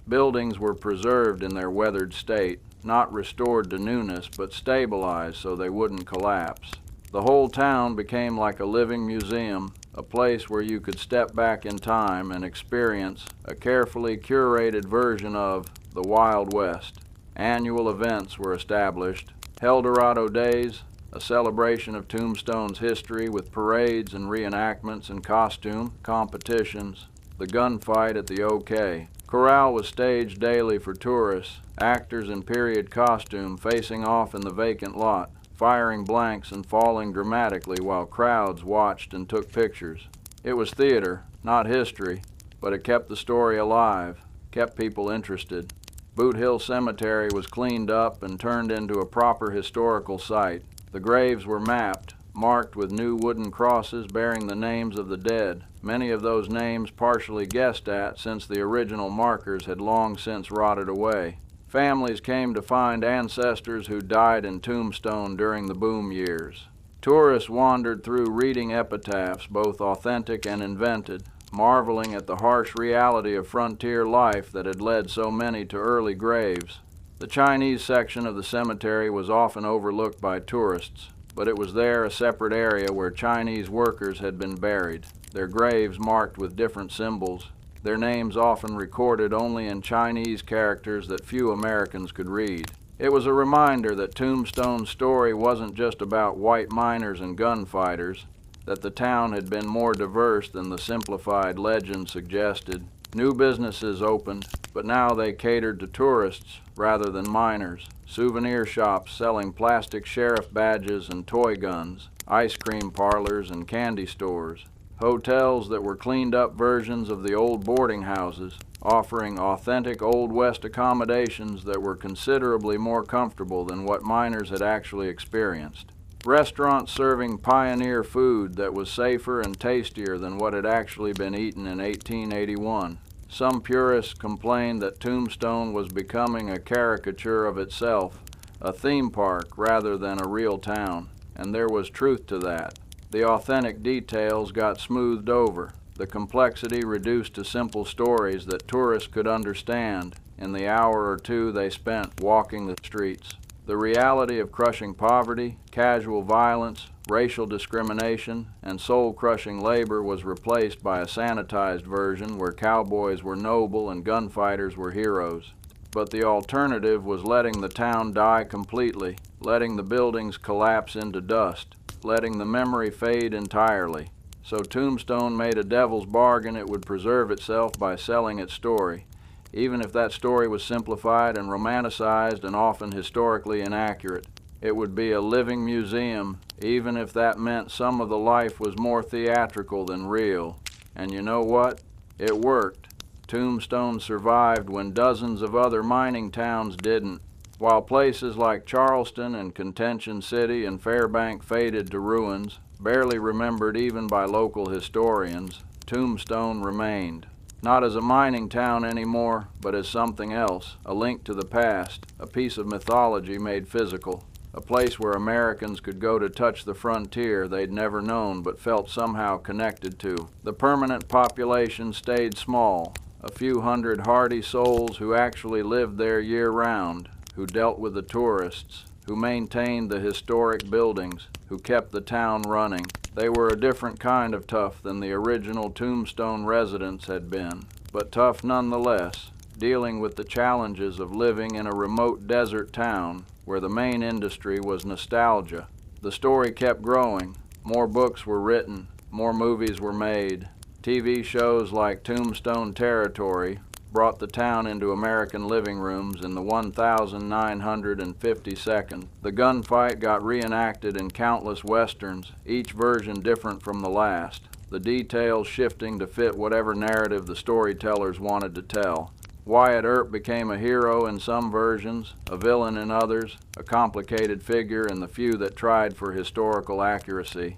Speaker 2: Buildings were preserved in their weathered state, not restored to newness, but stabilized so they wouldn't collapse. The whole town became like a living museum, a place where you could step back in time and experience a carefully curated version of the Wild West. Annual events were established. Eldorado Days, a celebration of Tombstone's history with parades and reenactments and costume competitions. The gunfight at the OK. Corral was staged daily for tourists, actors in period costume facing off in the vacant lot, firing blanks and falling dramatically while crowds watched and took pictures. It was theater, not history, but it kept the story alive, kept people interested. Boot Hill Cemetery was cleaned up and turned into a proper historical site. The graves were mapped, marked with new wooden crosses bearing the names of the dead, many of those names partially guessed at since the original markers had long since rotted away. Families came to find ancestors who died in Tombstone during the boom years. Tourists wandered through reading epitaphs, both authentic and invented, marveling at the harsh reality of frontier life that had led so many to early graves. The Chinese section of the cemetery was often overlooked by tourists, but it was there a separate area where Chinese workers had been buried, their graves marked with different symbols, their names often recorded only in Chinese characters that few Americans could read. It was a reminder that Tombstone's story wasn't just about white miners and gunfighters, that the town had been more diverse than the simplified legend suggested. New businesses opened, but now they catered to tourists rather than miners. Souvenir shops selling plastic sheriff badges and toy guns, ice cream parlors and candy stores. Hotels that were cleaned up versions of the old boarding houses, offering authentic Old West accommodations that were considerably more comfortable than what miners had actually experienced. Restaurants serving pioneer food that was safer and tastier than what had actually been eaten in 1881. Some purists complained that Tombstone was becoming a caricature of itself, a theme park rather than a real town, and there was truth to that. The authentic details got smoothed over, the complexity reduced to simple stories that tourists could understand in the hour or two they spent walking the streets. The reality of crushing poverty, casual violence, racial discrimination, and soul-crushing labor was replaced by a sanitized version where cowboys were noble and gunfighters were heroes. But the alternative was letting the town die completely, letting the buildings collapse into dust, letting the memory fade entirely. So Tombstone made a devil's bargain it would preserve itself by selling its story, even if that story was simplified and romanticized and often historically inaccurate. It would be a living museum, even if that meant some of the life was more theatrical than real. And you know what? It worked. Tombstone survived when dozens of other mining towns didn't. While places like Charleston and Contention City and Fairbank faded to ruins, barely remembered even by local historians, Tombstone remained. Not as a mining town anymore, but as something else, a link to the past, a piece of mythology made physical, a place where Americans could go to touch the frontier they'd never known but felt somehow connected to. The permanent population stayed small, a few hundred hardy souls who actually lived there year-round, who dealt with the tourists, who maintained the historic buildings, who kept the town running. They were a different kind of tough than the original Tombstone residents had been, but tough nonetheless, dealing with the challenges of living in a remote desert town where the main industry was nostalgia. The story kept growing. More books were written, more movies were made. TV shows like Tombstone Territory brought the town into American living rooms in the 1,952nd. The gunfight got reenacted in countless westerns, each version different from the last, the details shifting to fit whatever narrative the storytellers wanted to tell. Wyatt Earp became a hero in some versions, a villain in others, a complicated figure in the few that tried for historical accuracy.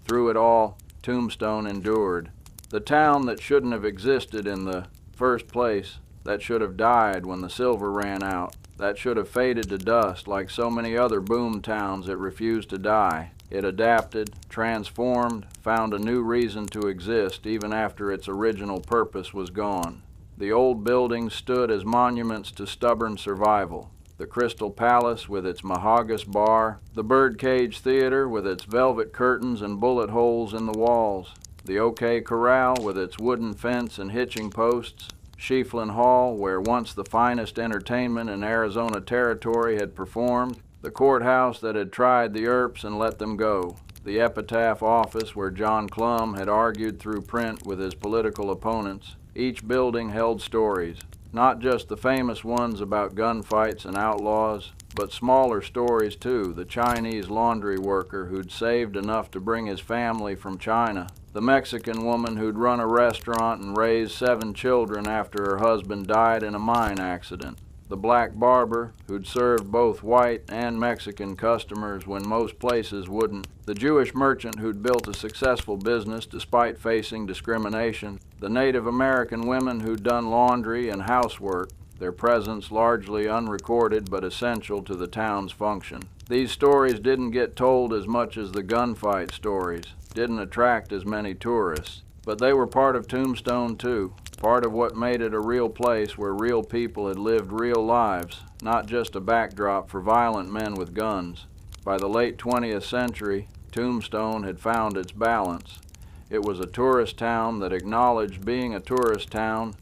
Speaker 2: Through it all, Tombstone endured. The town that shouldn't have existed in the first place, that should have died when the silver ran out, that should have faded to dust like so many other boom towns that refused to die. It adapted, transformed, found a new reason to exist even after its original purpose was gone. The old buildings stood as monuments to stubborn survival. The Crystal Palace with its mahogany bar, the Birdcage Theater with its velvet curtains and bullet holes in the walls, the OK Corral with its wooden fence and hitching posts, Schieffelin Hall, where once the finest entertainment in Arizona Territory had performed, the courthouse that had tried the Earps and let them go, the Epitaph office where John Clum had argued through print with his political opponents. Each building held stories, not just the famous ones about gunfights and outlaws, but smaller stories too. The Chinese laundry worker who'd saved enough to bring his family from China, the Mexican woman who'd run a restaurant and raised 7 children after her husband died in a mine accident, the black barber who'd served both white and Mexican customers when most places wouldn't, the Jewish merchant who'd built a successful business despite facing discrimination, the Native American women who'd done laundry and housework, their presence largely unrecorded but essential to the town's function. These stories didn't get told as much as the gunfight stories, didn't attract as many tourists, but they were part of Tombstone too, part of what made it a real place where real people had lived real lives, not just a backdrop for violent men with guns. By the late 20th century, Tombstone had found its balance. It was a tourist town that acknowledged being a tourist town,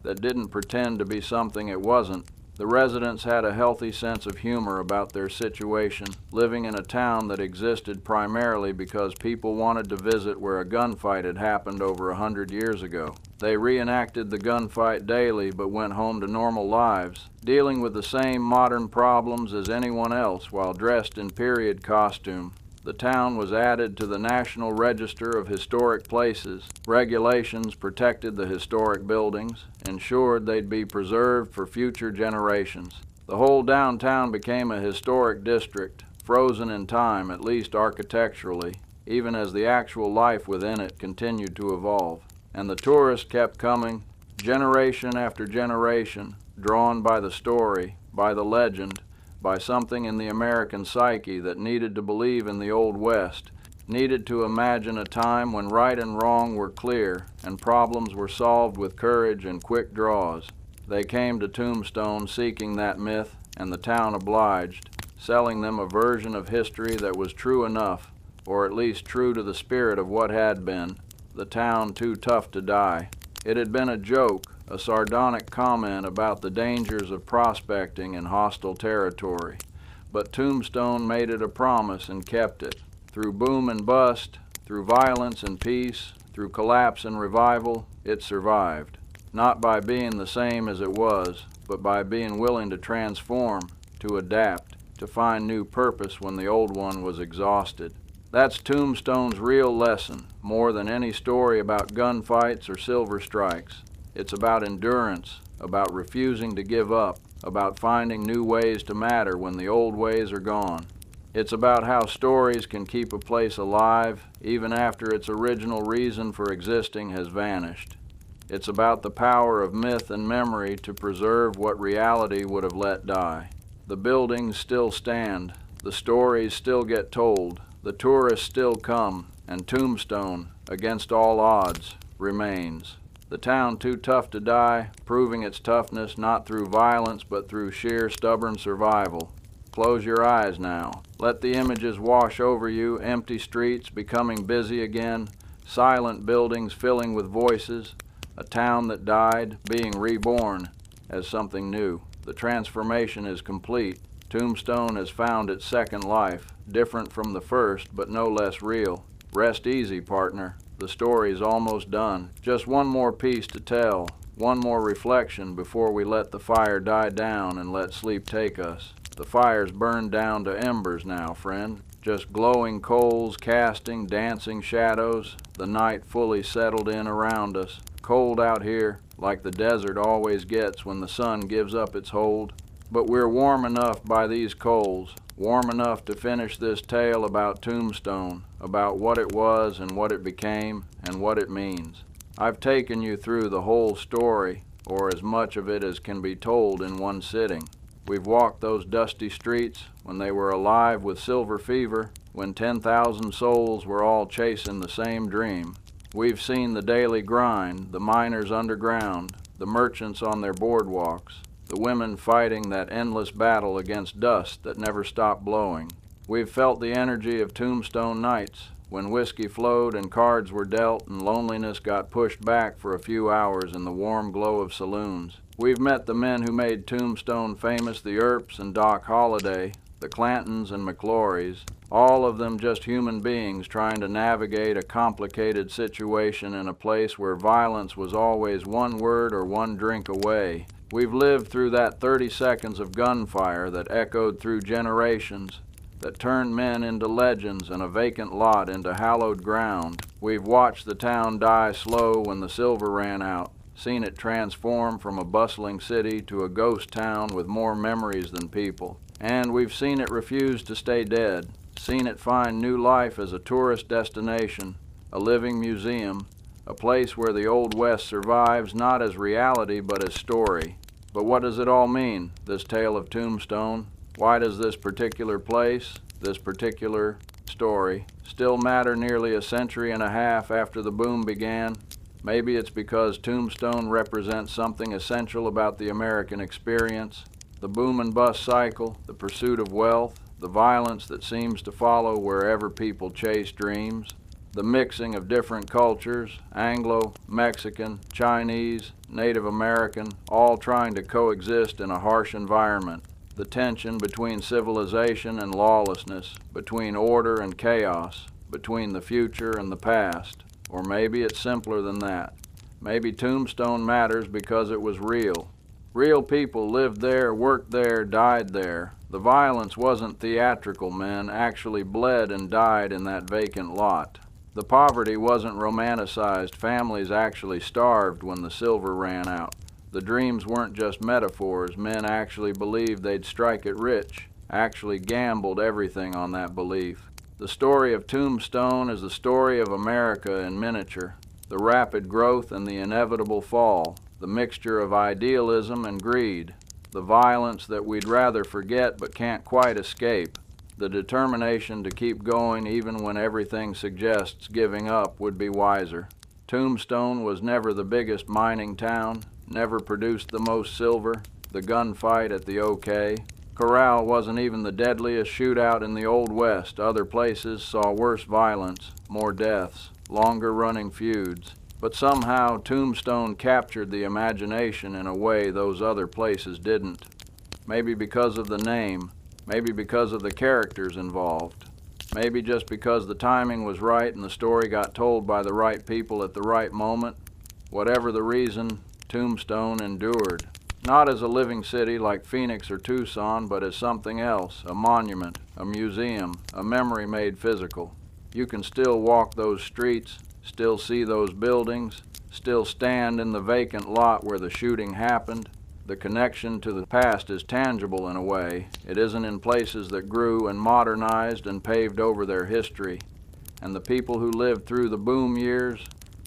Speaker 2: that didn't pretend to be something it wasn't. The residents had a healthy sense of humor about their situation, living in a town that existed primarily because people wanted to visit where a gunfight had happened over 100 years ago. They reenacted the gunfight daily but went home to normal lives, dealing with the same modern problems as anyone else while dressed in period costume. The town was added to the National Register of Historic Places. Regulations protected the historic buildings, ensured they'd be preserved for future generations. The whole downtown became a historic district, frozen in time, at least architecturally, even as the actual life within it continued to evolve. And the tourists kept coming, generation after generation, drawn by the story, by the legend, by something in the American psyche that needed to believe in the Old West, needed to imagine a time when right and wrong were clear and problems were solved with courage and quick draws. They came to Tombstone seeking that myth, and the town obliged, selling them a version of history that was true enough, or at least true to the spirit of what had been, the town too tough to die. It had been a joke, a sardonic comment about the dangers of prospecting in hostile territory. But Tombstone made it a promise and kept it. Through boom and bust, through violence and peace, through collapse and revival, it survived. Not by being the same as it was, but by being willing to transform, to adapt, to find new purpose when the old one was exhausted. That's Tombstone's real lesson, more than any story about gunfights or silver strikes. It's about endurance, about refusing to give up, about finding new ways to matter when the old ways are gone. It's about how stories can keep a place alive even after its original reason for existing has vanished. It's about the power of myth and memory to preserve what reality would have let die. The buildings still stand, the stories still get told, the tourists still come, and Tombstone, against all odds, remains. The town too tough to die, proving its toughness not through violence but through sheer stubborn survival. Close your eyes now. Let the images wash over you, empty streets becoming busy again, silent buildings filling with voices, a town that died being reborn as something new. The transformation is complete. Tombstone has found its second life, different from the first but no less real. Rest easy, partner. The story's almost done. Just one more piece to tell, one more reflection before we let the fire die down and let sleep take us. The fire's burned down to embers now, friend. Just glowing coals casting dancing shadows, the night fully settled in around us. Cold out here, like the desert always gets when the sun gives up its hold. But we're warm enough by these coals, warm enough to finish this tale about Tombstone, about what it was and what it became and what it means. I've taken you through the whole story, or as much of it as can be told in one sitting. We've walked those dusty streets when they were alive with silver fever, when 10,000 souls were all chasing the same dream. We've seen the daily grind, the miners underground, the merchants on their boardwalks, the women fighting that endless battle against dust that never stopped blowing. We've felt the energy of Tombstone nights, when whiskey flowed and cards were dealt and loneliness got pushed back for a few hours in the warm glow of saloons. We've met the men who made Tombstone famous, the Earps and Doc Holliday, the Clantons and McClorys, all of them just human beings trying to navigate a complicated situation in a place where violence was always one word or one drink away. We've lived through that 30 seconds of gunfire that echoed through generations, that turned men into legends and a vacant lot into hallowed ground. We've watched the town die slow when the silver ran out, seen it transform from a bustling city to a ghost town with more memories than people. And we've seen it refuse to stay dead, seen it find new life as a tourist destination, a living museum, a place where the Old West survives not as reality but as story. But what does it all mean, this tale of Tombstone? Why does this particular place, this particular story, still matter nearly a century and a half after the boom began? Maybe it's because Tombstone represents something essential about the American experience, the boom and bust cycle, the pursuit of wealth, the violence that seems to follow wherever people chase dreams, the mixing of different cultures, Anglo, Mexican, Chinese, Native American, all trying to coexist in a harsh environment, the tension between civilization and lawlessness, between order and chaos, between the future and the past. Or maybe it's simpler than that. Maybe Tombstone matters because it was real. Real people lived there, worked there, died there. The violence wasn't theatrical. Men actually bled and died in that vacant lot. The poverty wasn't romanticized. Families actually starved when the silver ran out. The dreams weren't just metaphors. Men actually believed they'd strike it rich, actually gambled everything on that belief. The story of Tombstone is the story of America in miniature, the rapid growth and the inevitable fall, the mixture of idealism and greed, the violence that we'd rather forget but can't quite escape, the determination to keep going even when everything suggests giving up would be wiser. Tombstone was never the biggest mining town, never produced the most silver, the gunfight at the OK. Corral wasn't even the deadliest shootout in the Old West. Other places saw worse violence, more deaths, longer-running feuds. But somehow Tombstone captured the imagination in a way those other places didn't. Maybe because of the name, maybe because of the characters involved, maybe just because the timing was right and the story got told by the right people at the right moment. Whatever the reason, Tombstone endured. Not as a living city like Phoenix or Tucson, but as something else, a monument, a museum, a memory made physical. You can still walk those streets, still see those buildings, still stand in the vacant lot where the shooting happened. The connection to the past is tangible in a way. It isn't in places that grew and modernized and paved over their history. And the people who lived through the boom years,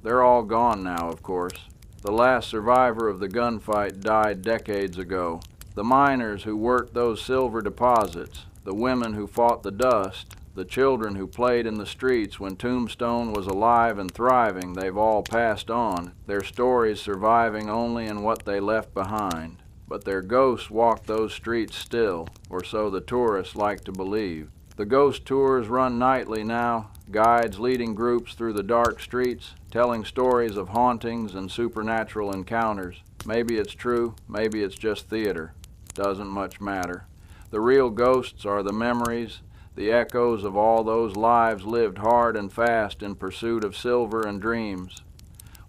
Speaker 2: they're all gone now, of course. The last survivor of the gunfight died decades ago. The miners who worked those silver deposits, the women who fought the dust, the children who played in the streets when Tombstone was alive and thriving, they've all passed on, their stories surviving only in what they left behind. But their ghosts walk those streets still, or so the tourists like to believe. The ghost tours run nightly now, guides leading groups through the dark streets, telling stories of hauntings and supernatural encounters. Maybe it's true, maybe it's just theater. Doesn't much matter. The real ghosts are the memories, the echoes of all those lives lived hard and fast in pursuit of silver and dreams.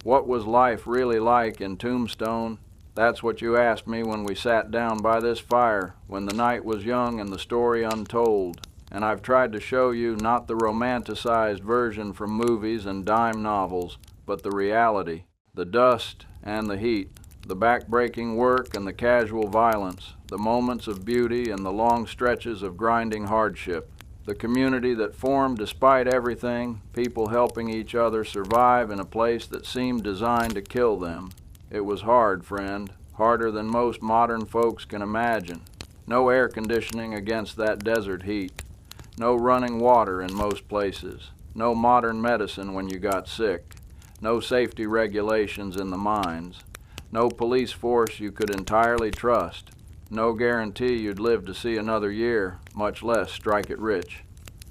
Speaker 2: What was life really like in Tombstone? That's what you asked me when we sat down by this fire, when the night was young and the story untold. And I've tried to show you not the romanticized version from movies and dime novels, but the reality, the dust and the heat, the back-breaking work and the casual violence, the moments of beauty and the long stretches of grinding hardship. The community that formed despite everything, people helping each other survive in a place that seemed designed to kill them. It was hard, friend, harder than most modern folks can imagine. No air conditioning against that desert heat. No running water in most places. No modern medicine when you got sick. No safety regulations in the mines. No police force you could entirely trust. No guarantee you'd live to see another year, much less strike it rich.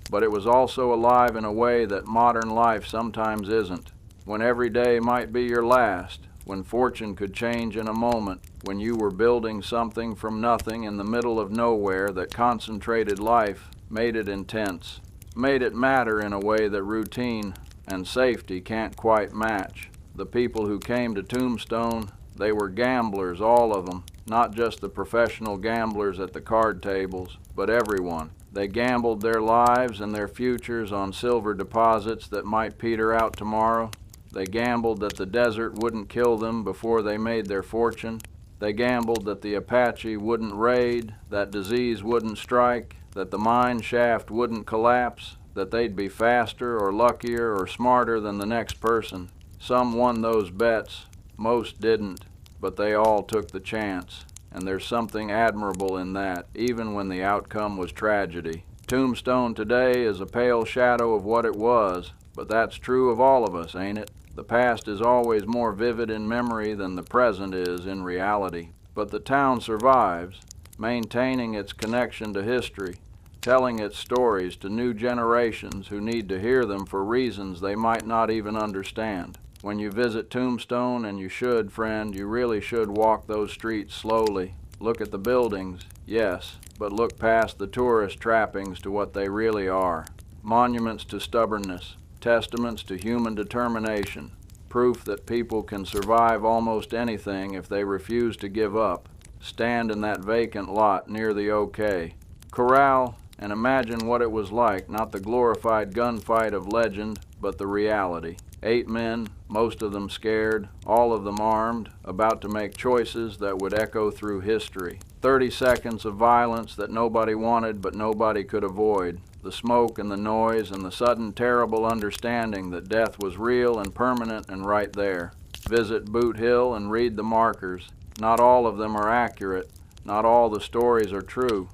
Speaker 2: But it was also alive in a way that modern life sometimes isn't. When every day might be your last, when fortune could change in a moment, when you were building something from nothing in the middle of nowhere that concentrated life, made it intense, made it matter in a way that routine and safety can't quite match. The people who came to Tombstone, they were gamblers, all of them, not just the professional gamblers at the card tables, but everyone. They gambled their lives and their futures on silver deposits that might peter out tomorrow. They gambled that the desert wouldn't kill them before they made their fortune. They gambled that the Apache wouldn't raid, that disease wouldn't strike, that the mine shaft wouldn't collapse, that they'd be faster or luckier or smarter than the next person. Some won those bets, most didn't, but they all took the chance. And there's something admirable in that, even when the outcome was tragedy. Tombstone today is a pale shadow of what it was, but that's true of all of us, ain't it? The past is always more vivid in memory than the present is in reality. But the town survives, maintaining its connection to history, telling its stories to new generations who need to hear them for reasons they might not even understand. When you visit Tombstone, and you should, friend, you really should walk those streets slowly. Look at the buildings, yes, but look past the tourist trappings to what they really are. Monuments to stubbornness, testaments to human determination, proof that people can survive almost anything if they refuse to give up. Stand in that vacant lot near the OK. Corral and imagine what it was like, not the glorified gunfight of legend, but the reality. 8 men, most of them scared, all of them armed, about to make choices that would echo through history. 30 seconds of violence that nobody wanted but nobody could avoid. The smoke and the noise and the sudden terrible understanding that death was real and permanent and right there. Visit Boot Hill and read the markers. Not all of them are accurate, not all the stories are true,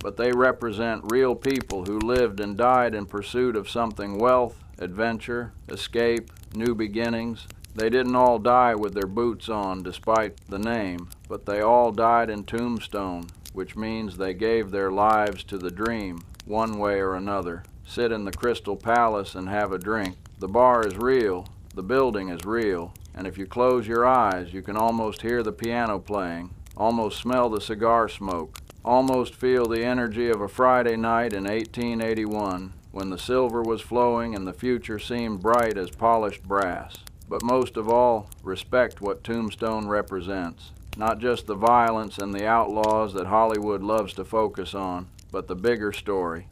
Speaker 2: but they represent real people who lived and died in pursuit of something: wealth, adventure, escape, new beginnings. They didn't all die with their boots on despite the name, but they all died in Tombstone, which means they gave their lives to the dream, one way or another. Sit in the Crystal Palace and have a drink. The bar is real, the building is real, and if you close your eyes, you can almost hear the piano playing, almost smell the cigar smoke, almost feel the energy of a Friday night in 1881, when the silver was flowing and the future seemed bright as polished brass. But most of all, respect what Tombstone represents. Not just the violence and the outlaws that Hollywood loves to focus on, but the bigger story.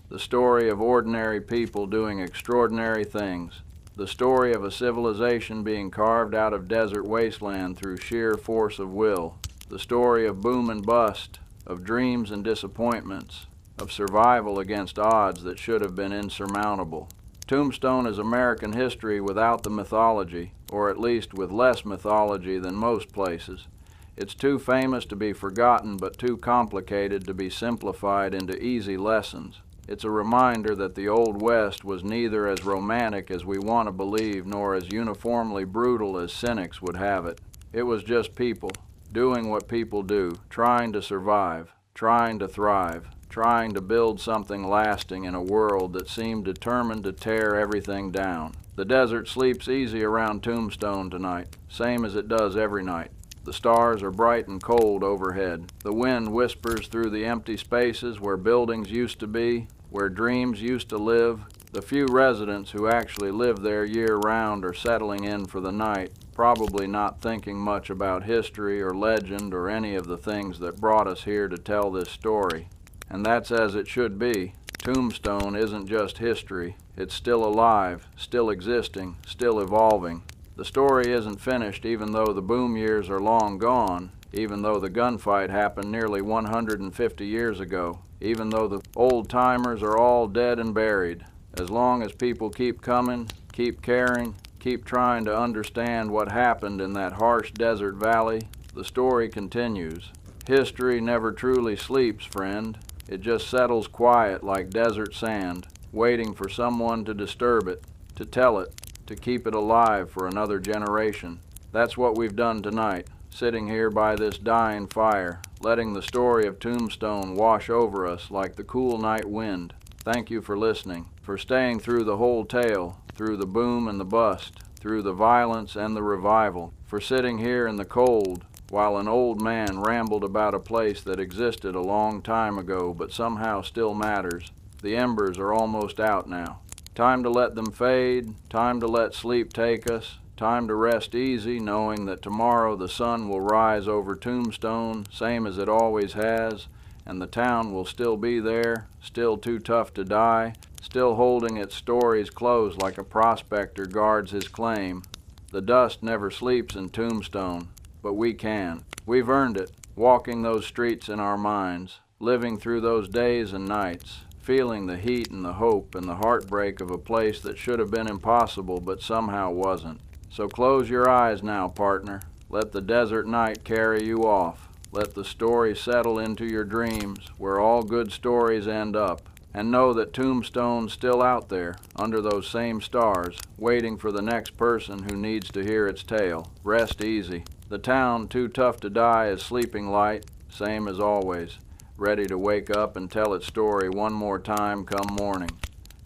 Speaker 2: The story of ordinary people doing extraordinary things. The story of a civilization being carved out of desert wasteland through sheer force of will. The story of boom and bust, of dreams and disappointments, of survival against odds that should have been insurmountable. Tombstone is American history without the mythology, or at least with less mythology than most places. It's too famous to be forgotten, but too complicated to be simplified into easy lessons. It's a reminder that the Old West was neither as romantic as we want to believe, nor as uniformly brutal as cynics would have it. It was just people, doing what people do, trying to survive, trying to thrive, trying to build something lasting in a world that seemed determined to tear everything down. The desert sleeps easy around Tombstone tonight, same as it does every night. The stars are bright and cold overhead. The wind whispers through the empty spaces where buildings used to be, where dreams used to live. The few residents who actually live there year-round are settling in for the night, probably not thinking much about history or legend or any of the things that brought us here to tell this story. And that's as it should be. Tombstone isn't just history. It's still alive, still existing, still evolving. The story isn't finished even though the boom years are long gone, even though the gunfight happened nearly 150 years ago, even though the old-timers are all dead and buried. As long as people keep coming, keep caring, keep trying to understand what happened in that harsh desert valley, the story continues. History never truly sleeps, friend. It just settles quiet like desert sand, waiting for someone to disturb it, to tell it, to keep it alive for another generation. That's what we've done tonight, sitting here by this dying fire, letting the story of Tombstone wash over us like the cool night wind. Thank you for listening, for staying through the whole tale, through the boom and the bust, through the violence and the revival, for sitting here in the cold while an old man rambled about a place that existed a long time ago but somehow still matters. The embers are almost out now. Time to let them fade, time to let sleep take us, time to rest easy knowing that tomorrow the sun will rise over Tombstone, same as it always has, and the town will still be there, still too tough to die, still holding its stories close like a prospector guards his claim. The dust never sleeps in Tombstone, but we can. We've earned it, walking those streets in our minds, living through those days and nights, feeling the heat and the hope and the heartbreak of a place that should have been impossible but somehow wasn't. So close your eyes now, partner. Let the desert night carry you off. Let the story settle into your dreams, where all good stories end up. And know that Tombstone's still out there, under those same stars, waiting for the next person who needs to hear its tale. Rest easy. The town, too tough to die, is sleeping light, same as always, ready to wake up and tell its story one more time come morning.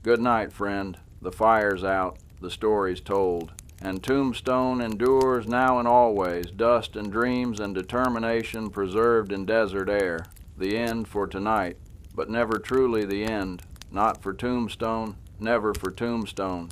Speaker 2: Good night, friend. The fire's out, the story's told. And Tombstone endures now and always, dust and dreams and determination preserved in desert air. The end for tonight, but never truly the end. Not for Tombstone, never for Tombstone.